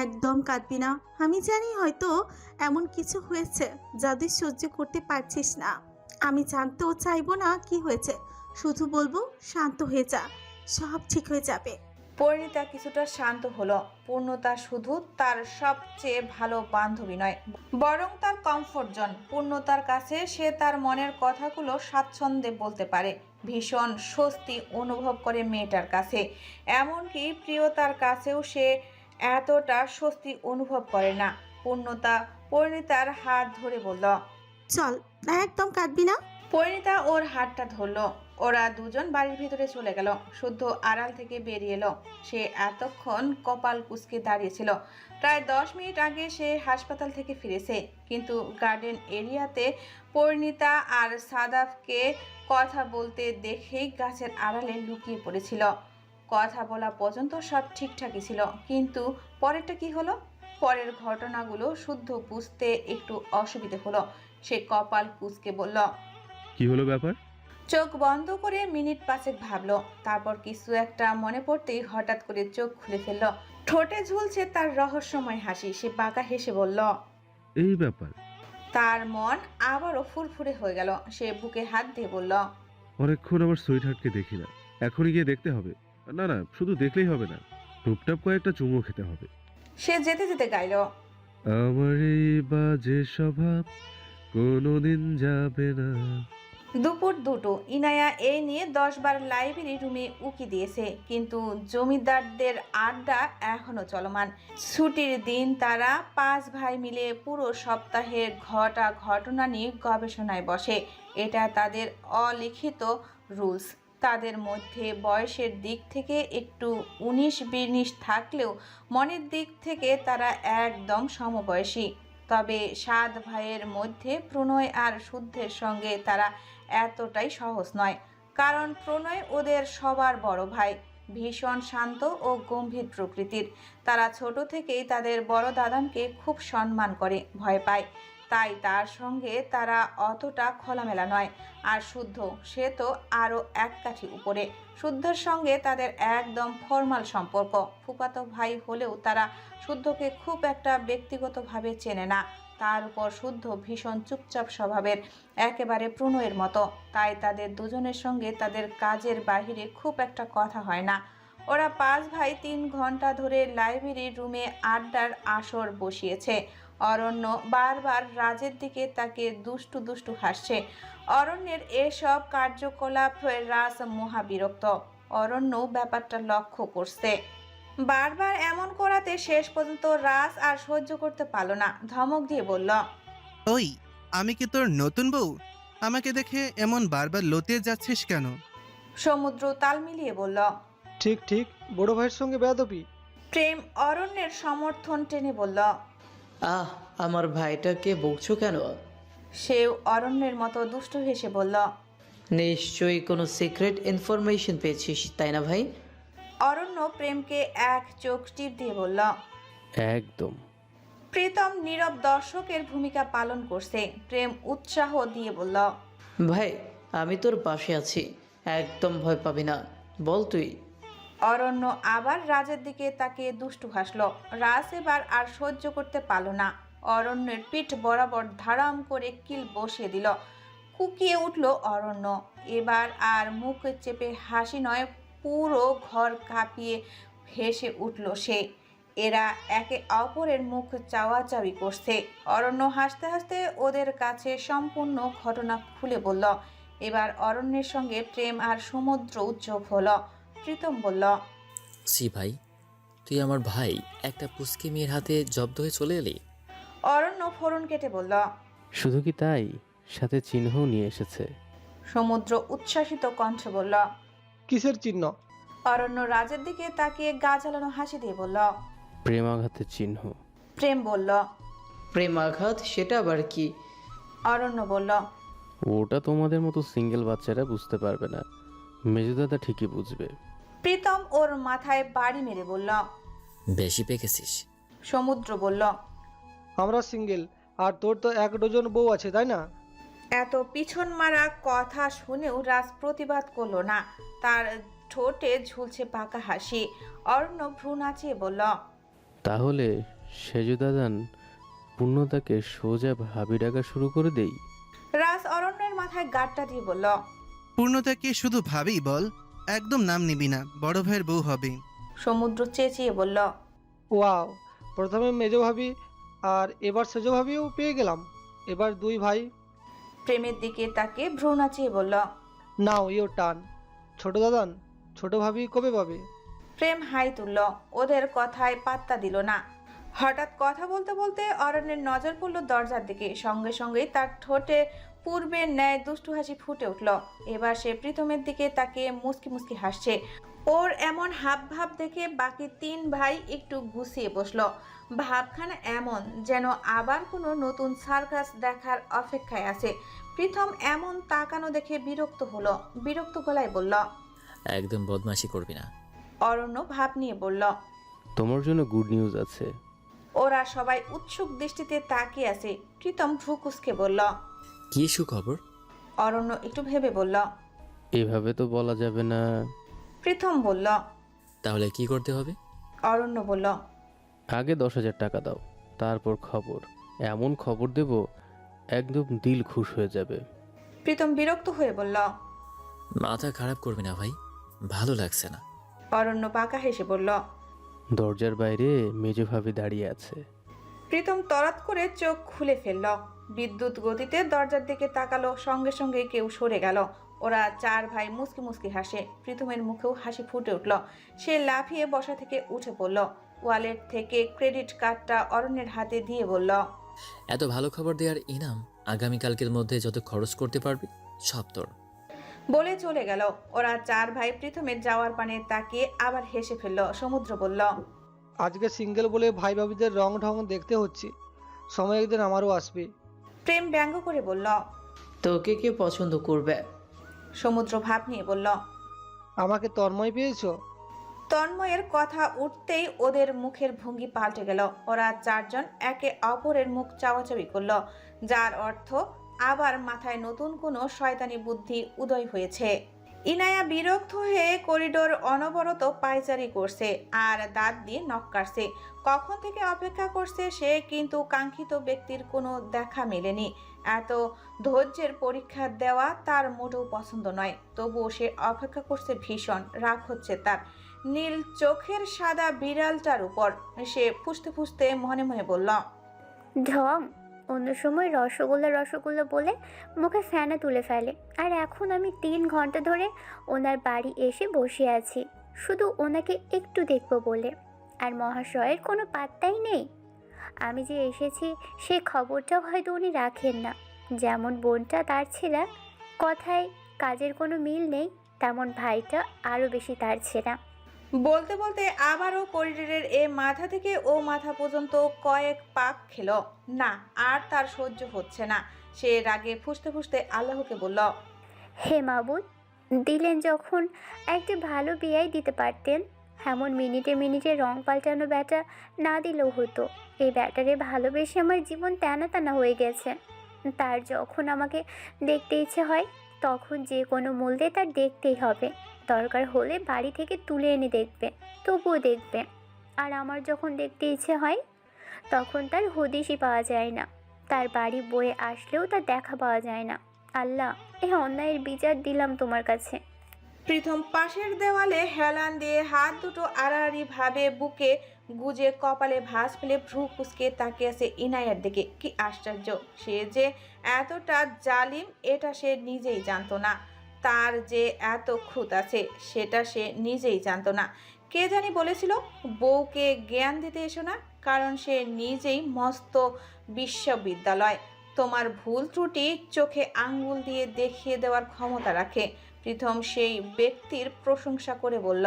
একদম কাঁদবি না। আমি জানি হয়তো এমন কিছু হয়েছে যা তুই সহ্য করতে পারছিস না। আমি জানতেও চাইবো না কি হয়েছে, শুধু বলবো শান্ত হয়ে যা, সব ঠিক হয়ে যাবে। পরিণীতা কিছুটা শান্ত হলো। পূর্ণতা শুধু তার সবচেয়ে ভালো বান্ধবী নয়, বরং তার কমফোর্ট জোন। পূর্ণতার কাছে সে তার মনের কথাগুলো স্বাচ্ছন্দ্যে বলতে পারে। ভীষণ স্বস্তি অনুভব করে মেয়েটার কাছে। এমনকি প্রিয়তার কাছেও সে এতটা স্বস্তি অনুভব করে না। পূর্ণতা পরিণীতার হাত ধরে বলল, চল, একদম কাঁদবি না। পরিণীতা ওর হাতটা ধরলো। ওরা দুজন বাড়ির ভিতরে চলে গেল। শুদ্ধ আড়াল থেকে বেরিয়ে এলো। সে এতক্ষণ কপাল কুঁচকে দাঁড়িয়েছিল। প্রায় 10 মিনিট আগে সে হাসপাতাল থেকে ফিরেছে, কিন্তু গার্ডেন এরিয়াতে পরিণীতা আর সাদাফকে কথা বলতে দেখেই গাছের আড়ালে লুকিয়ে পড়েছিল। কথা বলা পর্যন্ত সব ঠিকঠাকই ছিল, কিন্তু পরেরটা কি হলো? পরের ঘটনাগুলো শুদ্ধ বুঝতে একটু অসুবিধে হলো। সে কপাল কুঁচকে বলল, কি হলো ব্যাপার? চোখ বন্ধ করে মিনিট 5 ভাবলো। তারপর কিছু একটা মনে পড়তেই হঠাৎ করে চোখ খুলে ফেললো। ঠোঁটে ঝুলছে তার রহস্যময় হাসি। সে বাঁকা হেসে বলল, এই ব্যাপার। তার মন আবারও ফুরফুরে হয়ে গেল। সে বুকে হাত দিয়ে বলল, অনেকক্ষণ আমার সুইটহার্টকে দেখি না, এখনই গিয়ে দেখতে হবে। না না, শুধু দেখলেই হবে না, টুপটাপ কয়েকটা চুমু খেতে হবে। সে যেতে যেতে গাইল, আমার এই বাজে স্বভাব কোনোদিন যাবে না। দুপুর 2টো। ইনায়া এই নিয়ে 10 বার লাইব্রেরি রুমে উকি দিয়েছে, কিন্তু জমিদারদের আড্ডা এখনো চলমান। ছুটির দিন তারা 5 ভাই মিলে পুরো সপ্তাহের ঘটনা নিয়ে গবেষণায় বসে। এটা তাদের অলিখিত রুলস। তাদের মধ্যে বয়সের দিক থেকে একটু 19-20 থাকলেও মনের দিক থেকে তারা একদম সমবয়সী। তবে 7 ভাইয়ের মধ্যে প্রণয় আর শুদ্ধের সঙ্গে তারা এতটাই সহজ নয়, কারণ প্রণয় ওদের সবার বড় ভাই। ভীষণ শান্ত ও গম্ভীর প্রকৃতির। তারা ছোট থেকেই তাদের বড় দাদাকে খুব সম্মান করে, ভয় পায়। তাই তার সঙ্গে তারা অতটা খোলামেলা নয়। আর শুদ্ধ, সে তো আরও এক কাঠি উপরে। শুদ্ধের সঙ্গে তাদের একদম ফর্মাল সম্পর্ক। ফুফাতো ভাই হলেও তারা শুদ্ধকে খুব একটা ব্যক্তিগতভাবে চেনে না। তার উপর শুদ্ধ ভীষণ চুপচাপ স্বভাবের, একেবারে প্রণয়ের মতো। তাই তাদের দুজনের সঙ্গে তাদের কাজের বাহিরে খুব একটা কথা হয় না। ওরা 5 ভাই 3 ঘন্টা ধরে লাইব্রেরি রুমে আড্ডার আসর বসিয়েছে। অরণ্য বারবার রাজের দিকে তাকে দুষ্টু দুষ্টু হাসছে। অরণ্যের এসব কার্যকলাপ রাজ মহাবিরক্ত। অরণ্য ব্যাপারটা লক্ষ্য করছে। বারবার এমন করাতে শেষ পর্যন্ত রাজ আর সহ্য করতে পারল না। ধমক দিয়ে বলল, ওই, আমি কি তোর নতুন বউ? আমাকে দেখে এমন বারবার লতিয়ে যাচ্ছিস কেন? সমুদ্র তাল মিলিয়ে বলল, ঠিক ঠিক, বড় ভাইয়ের সঙ্গে বেয়াদবি। প্রেম অরণ্যের সমর্থন টেনে বলল, আহ, আমার ভাইটাকে বকছো কেন? সেও অরণ্যের মতো দুষ্টু হেসে বলল, নিশ্চয়ই কোনো সিক্রেট ইনফরমেশন পেয়েছিস তাই না ভাই? অরণ্য প্রেমকে এক চোখ টিপ দিয়ে বলল। একদম। প্রীতম নীরব দর্শকের ভূমিকা পালন করছে। প্রেম উৎসাহ দিয়ে বলল, ভাই আমি তোর পাশে আছি, একদম ভয় পাবি না, বল তুই। অরণ্য আবার রাজের দিকে তাকিয়ে দুষ্টু হাসল। রাজ এবার আর সহ্য করতে পারল না। অরণ্যের পিঠ বরাবর ধারাম করে কিল বসিয়ে দিল। কুকিয়ে উঠল অরণ্য। এবার আর মুখ চেপে হাসি নয়, পুরো ঘর কাঁপিয়ে হেসে উঠল সে। এরা একে অপরের মুখ চাওয়াচাওয়ি করছে। অরণ্য হাসতে হাসতে ওদের কাছে সম্পূর্ণ ঘটনা খুলে বলল। এবার অরণ্যের সঙ্গে প্রেম আর সমুদ্র যোগ হলো। প্রীতম বলল, সি ভাই, তুই আমার ভাই একটা পুচকে মেয়ের হাতে জব্দ হয়ে চলে এলি। অরণ্য ফোড়ন কেটে বলল, শুধু কি তাই, সাথে চিহ্নও নিয়ে এসেছে। সমুদ্র উচ্ছ্বাসিত কণ্ঠে বলল, কিসের চিহ্ন? অরণ্য রাজের দিকে তাকিয়ে গা জ্বালানো হাসি দিয়ে বলল, প্রেমাঘাতের চিহ্ন। প্রেম বলল, প্রেমাঘাত সেটা আবার কি? অরণ্য বলল, ওটা তোমাদের মতো সিঙ্গেল বাচ্চারা বুঝতে পারবে না, মেজদাদা ঠিকই বুঝবে। প্রীতম ওর মাথায় বাড়ি মেরে বলল, বেশি পেকেছিস। সমুদ্র বলল, আমরা সিঙ্গেল, আর তোর তো 1 ডজন বউ আছে তাই না? এত পিছন মারা কথা শুনেও রাজ প্রতিবাদ করলো না। তার ঠোঁটে ঝুলছে পাকা হাসি। অরণ্য ভ্রু নাচিয়ে বলল, তাহলে সেজদাদান পূর্ণতাকে সোজা ভাবি ডাকা শুরু করে দেই। রাজ অরণ্যের মাথায় গাঁটটা দিয়ে বলল, পূর্ণতাকে শুধু ভাবি বল, একদম নাম নিবি না, বড় ভাইয়ের বউ হবে। সমুদ্র চেঁচিয়ে বলল, ওয়াও, প্রথমে মেজো ভাবি আর এবার সেজো ভাবিও পেয়ে গেলাম, এবার 2 ভাই। প্রেমের দিকে তাকে ভ্রু নাচিয়ে বলল, নাও ইও টান। ছোট দাদান, ছোট ভাবি কবে পাবে? প্রেম হাই তুলল। ওদের কথায় পাত্তা দিল না। হঠাৎ কথা বলতে বলতে অরণ্যের নজর পড়ল দরজার দিকে। সঙ্গে সঙ্গেই তার ঠোঁটে পূর্বের ন্যায় দুষ্টু হাসি ফুটে উঠল। এবার সে প্রীতমের দিকে তাকিয়ে মুচকি মুচকি হাসছে। ওর এমন হাব ভাব দেখে বাকি 3 ভাই একটু গুছিয়ে বসলো। ভাবখানা এমন যেন আবার কোনো নতুন সার্কাস দেখার অপেক্ষায় আছে। প্রীতম এমন তাকানো দেখে বিরক্ত হলো। বিরক্ত গলায় বলল, একদম বদমাশি করবি না। অরণ্য ভাব নিয়ে বলল, তোমার জন্য গুড নিউজ আছে। ওরা সবাই উৎসুক দৃষ্টিতে তাকিয়ে আছে। প্রীতম ভ্রু কুঁচকে বলল, কি সুখবর? অরণ্য একটু ভেবে বলল, এভাবে তো বলা যাবে না। প্রীতম বলল, তাহলে কি করতে হবে? অরণ্য বলল, আগে 10,000 টাকা দাও, তারপর খবর। এমন খবর দেব একদম দিল খুশ হয়ে যাবে। প্রীতম বিরক্ত হয়ে বলল, মাথা খারাপ করবি না ভাই, ভালো লাগছে না। অরণ্য বাঁকা হেসে বলল, দরজার বাইরে মেজভাবে দাঁড়িয়ে আছে। প্রীতম তরাত করে চোখ খুলে ফেলল। বিদ্যুৎ গতিতে দরজার দিকে তাকালো। সঙ্গে সঙ্গে কেউ সরে গেল। ওরা 4 ভাই মুচকি মুচকি হাসে। প্রীতমের মুখেও হাসি ফুটে উঠল। সে লাফিয়ে বসা থেকে উঠে পড়ল। ওয়ালেট থেকে ক্রেডিট কার্ডটা অরণ্যের হাতে দিয়ে বলল, এত ভালো খবর দেওয়ার ইনাম আগামীকালকের মধ্যে যত খরচ করতে পারবি সব তোর। বলে চলে গেল। ওরা 4 ভাই প্রীতমের যাওয়ার পানে তাকিয়ে আবার হেসে ফেলল। সমুদ্র বলল, আজকে সিঙ্গেল বলে ভাই ভাবিদের রং ঢং দেখতে হচ্ছে, সময় একদিন আমারও আসবে। প্রেম ব্যঙ্গ করে বলল, তোকে কে পছন্দ করবে? সমুদ্র ভাব নিয়ে বলল, আমাকে তন্ময় পেয়েছো? তন্ময়ের কথা উঠতেই ওদের মুখের ভঙ্গি পাল্টে গেল। ওরা 4 জন একে অপরের মুখ চাওয়াচাওয়ি করল, যার অর্থ আবার মাথায় নতুন কোনো শয়তানি বুদ্ধি উদয় হয়েছে। ইনায়া বিরক্ত হয়ে করিডোর অনবরত পায়চারি করছে আর দাঁত দিয়ে নখ কাটছে। কখন থেকে অপেক্ষা করছে সে, কিন্তু কাঙ্ক্ষিত ব্যক্তির কোনো দেখা মেলেনি। এত ধৈর্যের পরীক্ষা দেওয়া তার মোটেও পছন্দ নয়। তবুও সে অপেক্ষা করছে। ভীষণ রাগ হচ্ছে তার নীল চোখের সাদা বিড়ালটার উপর। সে ফুঁসতে ফুঁসতে মনে মনে বলল, ঢং। অন্য সময় রসগোল্লা রসগোল্লা বলে মুখে ফেনা তুলে ফেলে, আর এখন আমি 3 ঘন্টা ধরে ওনার বাড়ি এসে বসে আছি শুধু ওনাকে একটু দেখবো বলে, আর মহাশয়ের কোনো পাত্তাই নেই। আমি যে এসেছি সেই খবরটাও হয়তো উনি রাখেন না। যেমন বোনটা তার ছেলে, কথায় কাজের কোনো মিল নেই, তেমন ভাইটা আরও বেশি তার ছেলে। বলতে বলতে আবারও করিডোরের এ মাথা থেকে ও মাথা পর্যন্ত কয়েক পাক খেলো। না, আর তার সহ্য হচ্ছে না। সে রাগে ফুঁসতে ফুঁসতে আল্লাহকে বলল, হে মাবুদ, দিলেন যখন একটা ভালো বিয়াই দিতে পারতেন। এমন মিনিটে মিনিটে রং পাল্টানো ব্যাটা না দিলেও হতো। এই ব্যাটারে ভালোবেসে আমার জীবন টানা টানা হয়ে গেছে। তার যখন আমাকে দেখতে ইচ্ছে হয় তখন যে কোনো মূল্যে তার দেখতেই হবে। দরকার হলে বাড়ি থেকে তুলে এনে দেখবে, তবুও দেখবে। আর আমার যখন দেখতে ইচ্ছে হয় তখন তার হদিশই পাওয়া যায় না। তার বাড়ি বয়ে আসলেও তার দেখা পাওয়া যায় না। আল্লাহ, এই অন্যায়ের বিচার দিলাম তোমার কাছে। প্রীতম পাশের দেওয়ালে হেলান দিয়ে হাত দুটো আড়াআড়ি ভাবে বুকে গুজে কপালে ভাঁজ ফেলে ভ্রু কুঁচকে তাকিয়ে আছে ইনায়ার দিকে। কি আশ্চর্য, সে যে এতটা জালিম এটা সে নিজেই জানতো না। তার যে এত খুঁত আছে সেটা সে নিজেই জানতো না। কে জানি বলেছিল বউকে জ্ঞান দিতে এসো না, কারণ সে নিজেই মস্ত বিশ্ববিদ্যালয়। তোমার ভুল ত্রুটি চোখে আঙ্গুল দিয়ে দেখিয়ে দেওয়ার ক্ষমতা রাখে। প্রীতম সেই ব্যক্তির প্রশংসা করে বলল,